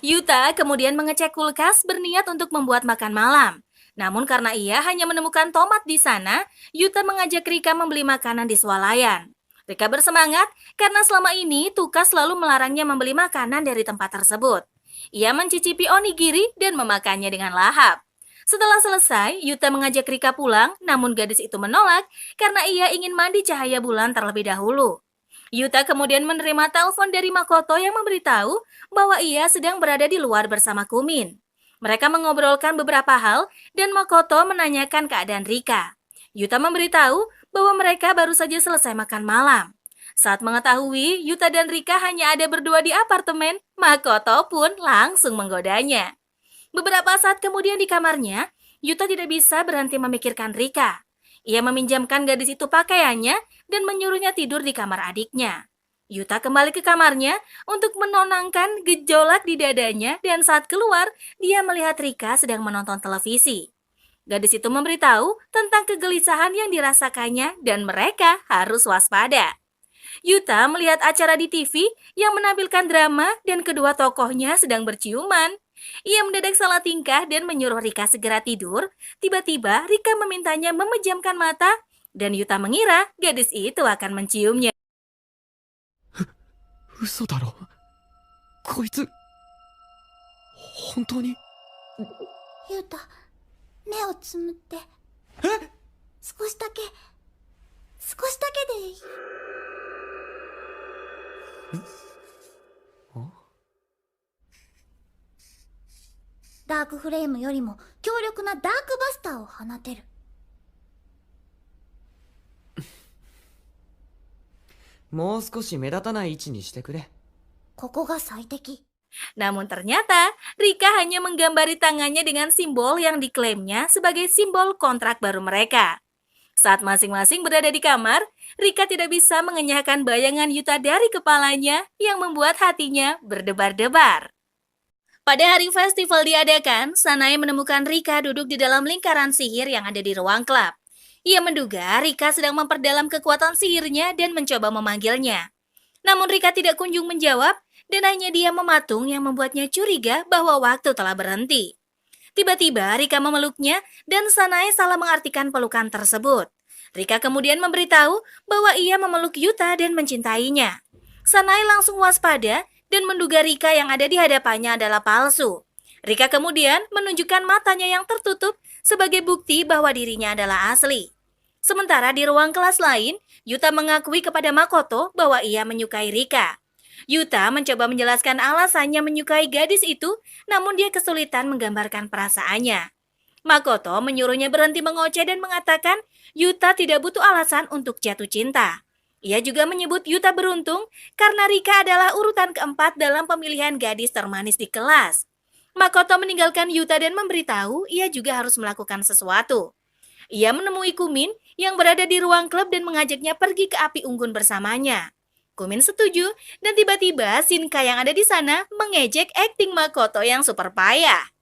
Yuta kemudian mengecek kulkas berniat untuk membuat makan malam. Namun karena ia hanya menemukan tomat di sana, Yuta mengajak Rika membeli makanan di swalayan. Rika bersemangat karena selama ini Tuka selalu melarangnya membeli makanan dari tempat tersebut. Ia mencicipi onigiri dan memakannya dengan lahap. Setelah selesai, Yuta mengajak Rika pulang, namun gadis itu menolak karena ia ingin mandi cahaya bulan terlebih dahulu. Yuta kemudian menerima telepon dari Makoto yang memberitahu bahwa ia sedang berada di luar bersama Kumin. Mereka mengobrolkan beberapa hal dan Makoto menanyakan keadaan Rika. Yuta memberitahu bahwa mereka baru saja selesai makan malam. Saat mengetahui Yuta dan Rika hanya ada berdua di apartemen, Makoto pun langsung menggodanya. Beberapa saat kemudian di kamarnya, Yuta tidak bisa berhenti memikirkan Rika. Ia meminjamkan gadis itu pakaiannya dan menyuruhnya tidur di kamar adiknya. Yuta kembali ke kamarnya untuk menenangkan gejolak di dadanya dan saat keluar, dia melihat Rika sedang menonton televisi. Gadis itu memberitahu tentang kegelisahan yang dirasakannya dan mereka harus waspada. Yuta melihat acara di TV yang menampilkan drama dan kedua tokohnya sedang berciuman. Ia mendadak salah tingkah dan menyuruh Rika segera tidur. Tiba-tiba Rika memintanya memejamkan mata dan Yuta mengira gadis itu akan menciumnya. 嘘だろ。こいつ本当に。ゆうた、目をつむって。少しだけでいい。ダークフレームよりも強力なダークバスターを放てる。もう少し目立たない位置にしてくれ。ここが最適。 Namun ternyata Rika hanya menggambari tangannya dengan simbol yang diklaimnya sebagai simbol kontrak baru mereka. Saat masing-masing berada di kamar, Rika tidak bisa mengenyahkan bayangan Yuta dari kepalanya yang membuat hatinya berdebar-debar. Pada hari festival diadakan, Sanae menemukan Rika duduk di dalam lingkaran sihir yang ada di ruang klub. Ia menduga Rika sedang memperdalam kekuatan sihirnya dan mencoba memanggilnya. Namun Rika tidak kunjung menjawab dan hanya dia mematung yang membuatnya curiga bahwa waktu telah berhenti. Tiba-tiba Rika memeluknya dan Sanae salah mengartikan pelukan tersebut. Rika kemudian memberitahu bahwa ia memeluk Yuta dan mencintainya. Sanae langsung waspada dan menduga Rika yang ada di hadapannya adalah palsu. Rika kemudian menunjukkan matanya yang tertutup sebagai bukti bahwa dirinya adalah asli. Sementara di ruang kelas lain, Yuta mengakui kepada Makoto bahwa ia menyukai Rika. Yuta mencoba menjelaskan alasannya menyukai gadis itu, namun dia kesulitan menggambarkan perasaannya. Makoto menyuruhnya berhenti mengoceh dan mengatakan Yuta tidak butuh alasan untuk jatuh cinta. Ia juga menyebut Yuta beruntung karena Rika adalah urutan keempat dalam pemilihan gadis termanis di kelas. Makoto meninggalkan Yuta dan memberitahu ia juga harus melakukan sesuatu. Ia menemui Kumin yang berada di ruang klub dan mengajaknya pergi ke api unggun bersamanya. Kumin setuju dan tiba-tiba Shinka yang ada di sana mengejek akting Makoto yang super payah.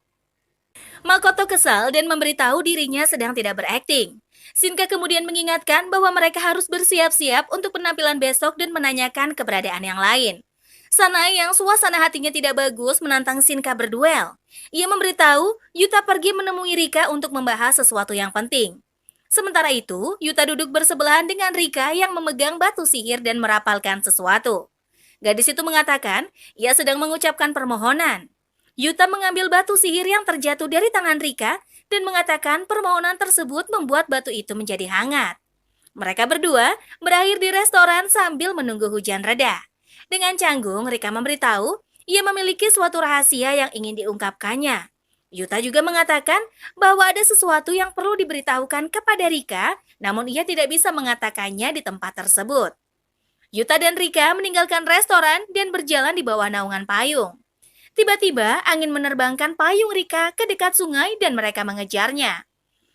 Makoto kesal dan memberitahu dirinya sedang tidak berakting. Shinka kemudian mengingatkan bahwa mereka harus bersiap-siap untuk penampilan besok dan menanyakan keberadaan yang lain. Sanae yang suasana hatinya tidak bagus menantang Shinka berduel. Ia memberitahu Yuta pergi menemui Rika untuk membahas sesuatu yang penting. Sementara itu, Yuta duduk bersebelahan dengan Rika yang memegang batu sihir dan merapalkan sesuatu. Gadis itu mengatakan ia sedang mengucapkan permohonan. Yuta mengambil batu sihir yang terjatuh dari tangan Rika dan mengatakan permohonan tersebut membuat batu itu menjadi hangat. Mereka berdua berakhir di restoran sambil menunggu hujan reda. Dengan canggung, Rika memberitahu ia memiliki suatu rahasia yang ingin diungkapkannya. Yuta juga mengatakan bahwa ada sesuatu yang perlu diberitahukan kepada Rika, namun ia tidak bisa mengatakannya di tempat tersebut. Yuta dan Rika meninggalkan restoran dan berjalan di bawah naungan payung. Tiba-tiba angin menerbangkan payung Rika ke dekat sungai dan mereka mengejarnya.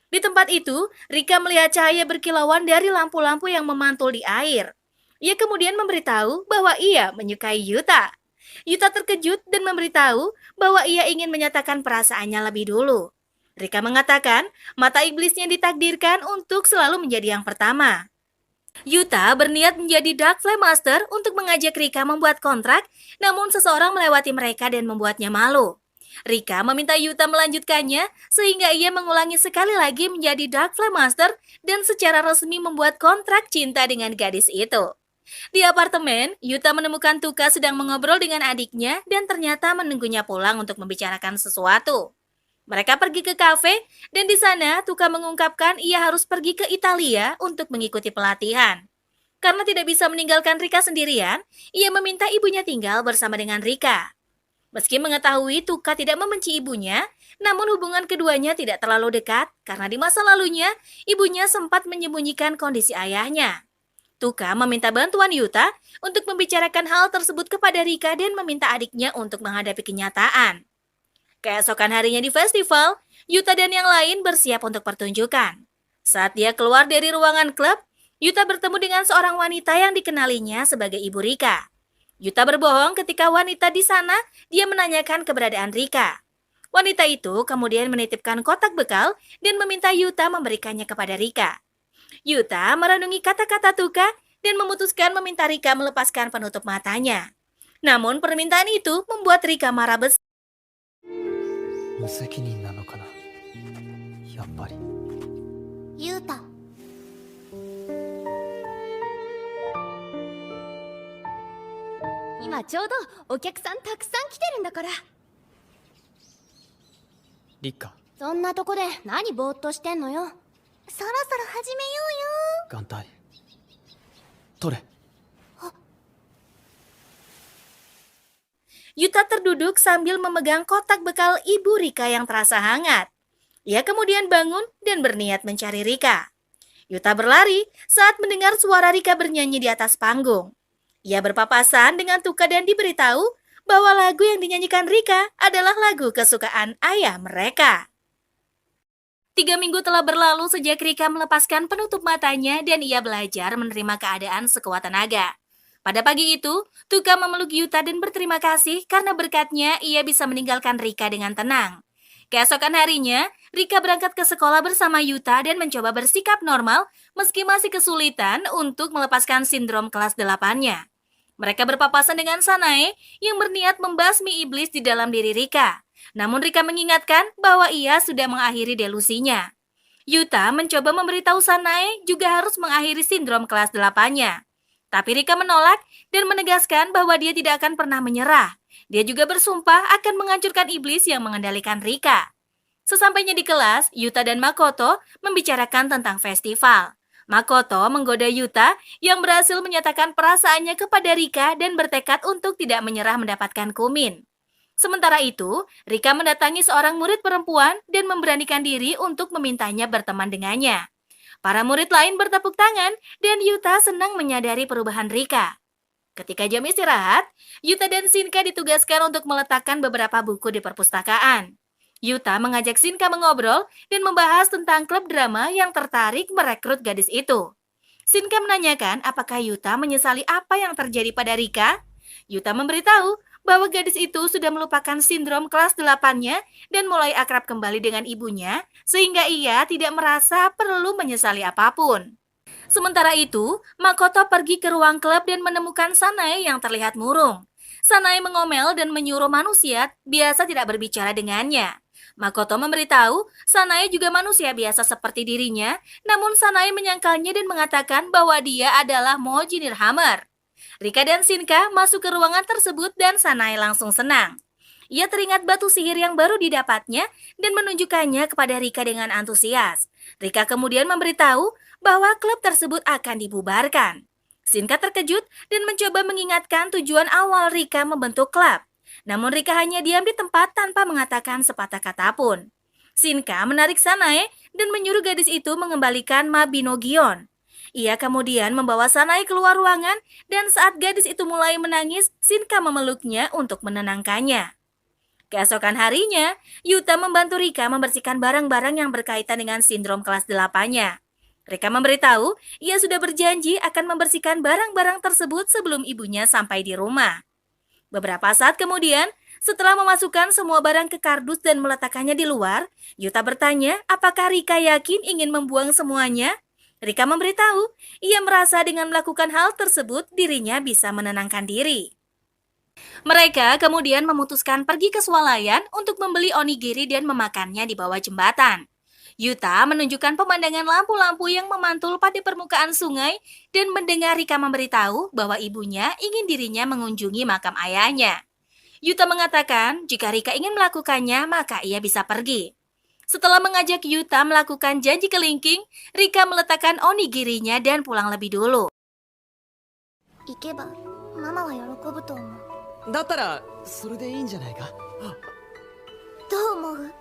Di tempat itu, Rika melihat cahaya berkilauan dari lampu-lampu yang memantul di air. Ia kemudian memberitahu bahwa ia menyukai Yuta. Yuta terkejut dan memberitahu bahwa ia ingin menyatakan perasaannya lebih dulu. Rika mengatakan mata iblisnya ditakdirkan untuk selalu menjadi yang pertama. Yuta berniat menjadi Dark Flame Master untuk mengajak Rika membuat kontrak, namun seseorang melewati mereka dan membuatnya malu. Rika meminta Yuta melanjutkannya sehingga ia mengulangi sekali lagi menjadi Dark Flame Master dan secara resmi membuat kontrak cinta dengan gadis itu. Di apartemen, Yuta menemukan Tuka sedang mengobrol dengan adiknya dan ternyata menunggunya pulang untuk membicarakan sesuatu. Mereka pergi ke kafe dan di sana Tuka mengungkapkan ia harus pergi ke Italia untuk mengikuti pelatihan. Karena tidak bisa meninggalkan Rika sendirian, ia meminta ibunya tinggal bersama dengan Rika. Meski mengetahui Tuka tidak membenci ibunya, namun hubungan keduanya tidak terlalu dekat karena di masa lalunya ibunya sempat menyembunyikan kondisi ayahnya. Tuka meminta bantuan Yuta untuk membicarakan hal tersebut kepada Rika dan meminta adiknya untuk menghadapi kenyataan. Keesokan harinya di festival, Yuta dan yang lain bersiap untuk pertunjukan. Saat dia keluar dari ruangan klub, Yuta bertemu dengan seorang wanita yang dikenalinya sebagai ibu Rika. Yuta berbohong ketika wanita di sana dia menanyakan keberadaan Rika. Wanita itu kemudian menitipkan kotak bekal dan meminta Yuta memberikannya kepada Rika. Yuta merenungi kata-kata Tuka dan memutuskan meminta Rika melepaskan penutup matanya. Namun permintaan itu membuat Rika marah besar. 無責任なのかなやっぱりユータ今ちょうどお客さんたくさん来てるんだからリカそんなとこで何ぼーっとしてんのよそろそろ始めようよ眼帯取れ Yuta terduduk sambil memegang kotak bekal ibu Rika yang terasa hangat. Ia kemudian bangun dan berniat mencari Rika. Yuta berlari saat mendengar suara Rika bernyanyi di atas panggung. Ia berpapasan dengan Tuka dan diberitahu bahwa lagu yang dinyanyikan Rika adalah lagu kesukaan ayah mereka. 3 minggu telah berlalu sejak Rika melepaskan penutup matanya dan ia belajar menerima keadaan sekuat tenaga. Pada pagi itu, Tuka memeluk Yuta dan berterima kasih karena berkatnya ia bisa meninggalkan Rika dengan tenang. Keesokan harinya, Rika berangkat ke sekolah bersama Yuta dan mencoba bersikap normal meski masih kesulitan untuk melepaskan sindrom kelas 8-nya. Mereka berpapasan dengan Sanae yang berniat membasmi iblis di dalam diri Rika. Namun Rika mengingatkan bahwa ia sudah mengakhiri delusinya. Yuta mencoba memberitahu Sanae juga harus mengakhiri sindrom kelas 8-nya. Tapi Rika menolak dan menegaskan bahwa dia tidak akan pernah menyerah. Dia juga bersumpah akan menghancurkan iblis yang mengendalikan Rika. Sesampainya di kelas, Yuta dan Makoto membicarakan tentang festival. Makoto menggoda Yuta yang berhasil menyatakan perasaannya kepada Rika dan bertekad untuk tidak menyerah mendapatkan kumin. Sementara itu, Rika mendatangi seorang murid perempuan dan memberanikan diri untuk memintanya berteman dengannya. Para murid lain bertepuk tangan dan Yuta senang menyadari perubahan Rika. Ketika jam istirahat, Yuta dan Shinka ditugaskan untuk meletakkan beberapa buku di perpustakaan. Yuta mengajak Shinka mengobrol dan membahas tentang klub drama yang tertarik merekrut gadis itu. Shinka menanyakan apakah Yuta menyesali apa yang terjadi pada Rika. Yuta memberitahu bahwa gadis itu sudah melupakan sindrom kelas 8-nya dan mulai akrab kembali dengan ibunya, sehingga ia tidak merasa perlu menyesali apapun. Sementara itu, Makoto pergi ke ruang klub dan menemukan Sanae yang terlihat murung. Sanae mengomel dan menyuruh manusia biasa tidak berbicara dengannya. Makoto memberitahu Sanae juga manusia biasa seperti dirinya, namun Sanae menyangkalnya dan mengatakan bahwa dia adalah Mojinir Hammer. Rika dan Shinka masuk ke ruangan tersebut dan Sanae langsung senang. Ia teringat batu sihir yang baru didapatnya dan menunjukkannya kepada Rika dengan antusias. Rika kemudian memberitahu bahwa klub tersebut akan dibubarkan. Shinka terkejut dan mencoba mengingatkan tujuan awal Rika membentuk klub. Namun Rika hanya diam di tempat tanpa mengatakan sepatah kata pun. Shinka menarik Sanae dan menyuruh gadis itu mengembalikan Mabinogion. Ia kemudian membawa Sanae keluar ruangan dan saat gadis itu mulai menangis, Shinka memeluknya untuk menenangkannya. Keesokan harinya, Yuta membantu Rika membersihkan barang-barang yang berkaitan dengan sindrom kelas 8-nya. Rika memberitahu ia sudah berjanji akan membersihkan barang-barang tersebut sebelum ibunya sampai di rumah. Beberapa saat kemudian, setelah memasukkan semua barang ke kardus dan meletakkannya di luar, Yuta bertanya apakah Rika yakin ingin membuang semuanya. Rika memberitahu ia merasa dengan melakukan hal tersebut dirinya bisa menenangkan diri. Mereka kemudian memutuskan pergi ke swalayan untuk membeli onigiri dan memakannya di bawah jembatan. Yuta menunjukkan pemandangan lampu-lampu yang memantul pada permukaan sungai dan mendengar Rika memberitahu bahwa ibunya ingin dirinya mengunjungi makam ayahnya. Yuta mengatakan jika Rika ingin melakukannya maka ia bisa pergi. Setelah mengajak Yuta melakukan janji kelingking, Rika meletakkan onigirinya dan pulang lebih dulu. 行けばママは喜ぶと思う。だったらそれでいいんじゃないか。どう思う？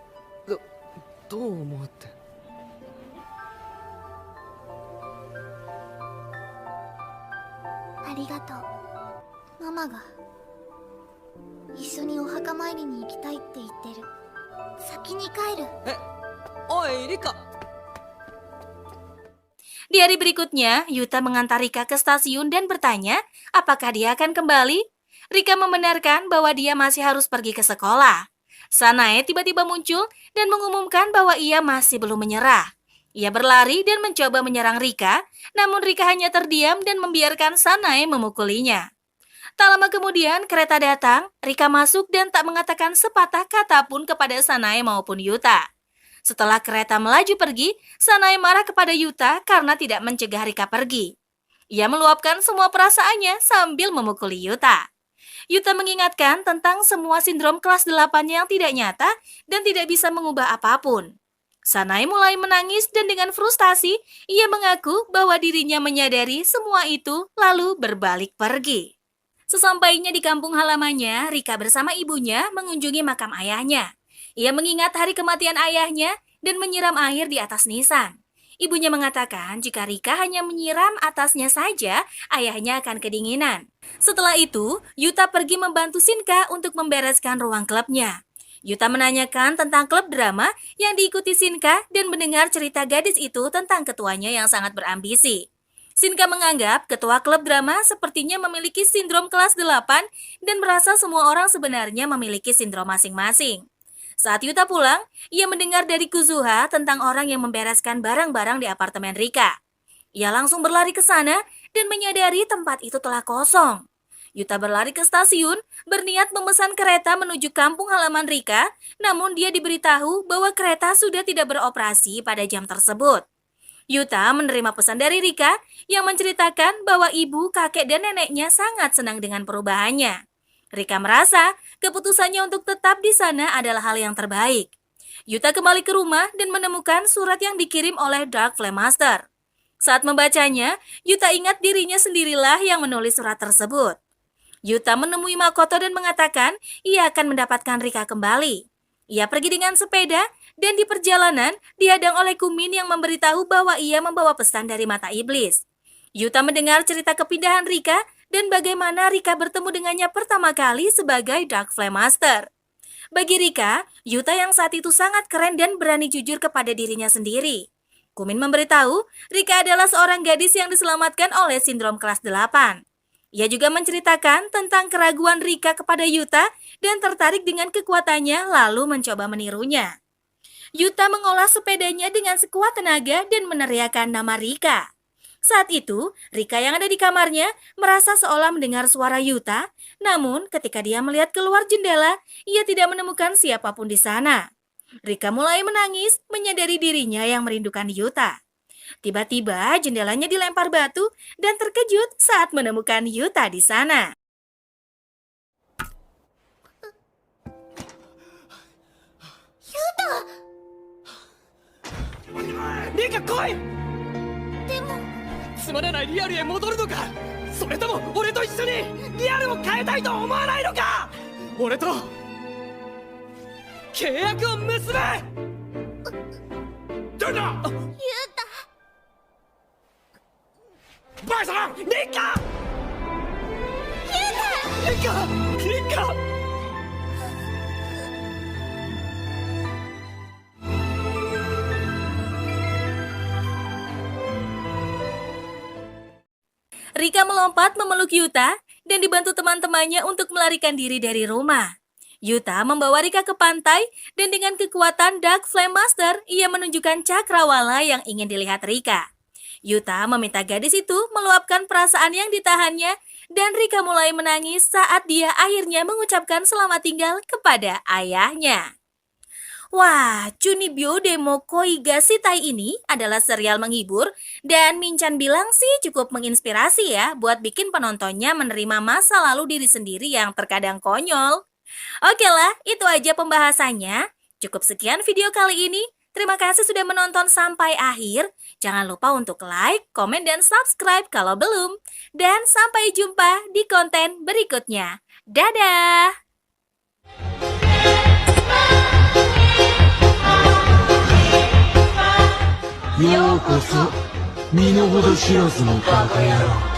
どう思うって。ありがとう。ママが一緒にお墓参りに行きたいって言ってる。先に帰る。おいリカ。 Di hari berikutnya, Yuta mengantar Rika ke stasiun dan bertanya apakah dia akan kembali. Rika membenarkan bahwa dia masih harus pergi ke sekolah. Sanae tiba-tiba muncul dan mengumumkan bahwa ia masih belum menyerah. Ia berlari dan mencoba menyerang Rika, namun Rika hanya terdiam dan membiarkan Sanae memukulinya. Tak lama kemudian kereta datang, Rika masuk dan tak mengatakan sepatah kata pun kepada Sanae maupun Yuta. Setelah kereta melaju pergi, Sanae marah kepada Yuta karena tidak mencegah Rika pergi. Ia meluapkan semua perasaannya sambil memukuli Yuta. Yuta mengingatkan tentang semua sindrom kelas 8 yang tidak nyata dan tidak bisa mengubah apapun. Sanae mulai menangis dan dengan frustasi, ia mengaku bahwa dirinya menyadari semua itu lalu berbalik pergi. Sesampainya di kampung halamannya, Rika bersama ibunya mengunjungi makam ayahnya. Ia mengingat hari kematian ayahnya dan menyiram air di atas nisan. Ibunya mengatakan jika Rika hanya menyiram atasnya saja, ayahnya akan kedinginan. Setelah itu, Yuta pergi membantu Shinka untuk membereskan ruang klubnya. Yuta menanyakan tentang klub drama yang diikuti Shinka dan mendengar cerita gadis itu tentang ketuanya yang sangat berambisi. Shinka menganggap ketua klub drama sepertinya memiliki sindrom kelas 8 dan merasa semua orang sebenarnya memiliki sindrom masing-masing. Saat Yuta pulang, ia mendengar dari Kuzuha tentang orang yang membereskan barang-barang di apartemen Rika. Ia langsung berlari ke sana dan menyadari tempat itu telah kosong. Yuta berlari ke stasiun, berniat memesan kereta menuju kampung halaman Rika, namun dia diberitahu bahwa kereta sudah tidak beroperasi pada jam tersebut. Yuta menerima pesan dari Rika yang menceritakan bahwa ibu, kakek, dan neneknya sangat senang dengan perubahannya. Rika merasa keputusannya untuk tetap di sana adalah hal yang terbaik. Yuta kembali ke rumah dan menemukan surat yang dikirim oleh Dark Flame Master. Saat membacanya, Yuta ingat dirinya sendirilah yang menulis surat tersebut. Yuta menemui Makoto dan mengatakan ia akan mendapatkan Rika kembali. Ia pergi dengan sepeda dan di perjalanan dihadang oleh Kumin yang memberitahu bahwa ia membawa pesan dari mata iblis. Yuta mendengar cerita kepindahan Rika dan bagaimana Rika bertemu dengannya pertama kali sebagai Dark Flame Master. Bagi Rika, Yuta yang saat itu sangat keren dan berani jujur kepada dirinya sendiri. Kumin memberitahu, Rika adalah seorang gadis yang diselamatkan oleh sindrom kelas 8. Ia juga menceritakan tentang keraguan Rika kepada Yuta dan tertarik dengan kekuatannya lalu mencoba menirunya. Yuta mengolah sepedanya dengan sekuat tenaga dan meneriakkan nama Rika. Saat itu, Rika yang ada di kamarnya merasa seolah mendengar suara Yuta, namun ketika dia melihat keluar jendela, ia tidak menemukan siapapun di sana. Rika mulai menangis, menyadari dirinya yang merindukan Yuta. Tiba-tiba jendelanya dilempar batu dan terkejut saat menemukan Yuta di sana. Rika, 来い！でもつまらないリアルへ戻るのか、それとも俺と一緒にリアルを変えたいと思わないのか。俺と契約を結べ。誰だ。バカさん、リカ。リカ、リカ。Rika melompat memeluk Yuta dan dibantu teman-temannya untuk melarikan diri dari rumah. Yuta membawa Rika ke pantai dan dengan kekuatan Dark Flame Master, ia menunjukkan cakrawala yang ingin dilihat Rika. Yuta meminta gadis itu meluapkan perasaan yang ditahannya dan Rika mulai menangis saat dia akhirnya mengucapkan selamat tinggal kepada ayahnya. Wah, Chunibyo Demo Koiga Shitai ini adalah serial menghibur dan Minchan bilang sih cukup menginspirasi ya buat bikin penontonnya menerima masa lalu diri sendiri yang terkadang konyol. Oke lah, itu aja pembahasannya. Cukup sekian video kali ini. Terima kasih sudah menonton sampai akhir. Jangan lupa untuk like, komen, dan subscribe kalau belum. Dan sampai jumpa di konten berikutnya. Dadah! ようこそ身の程知らずのバカ野郎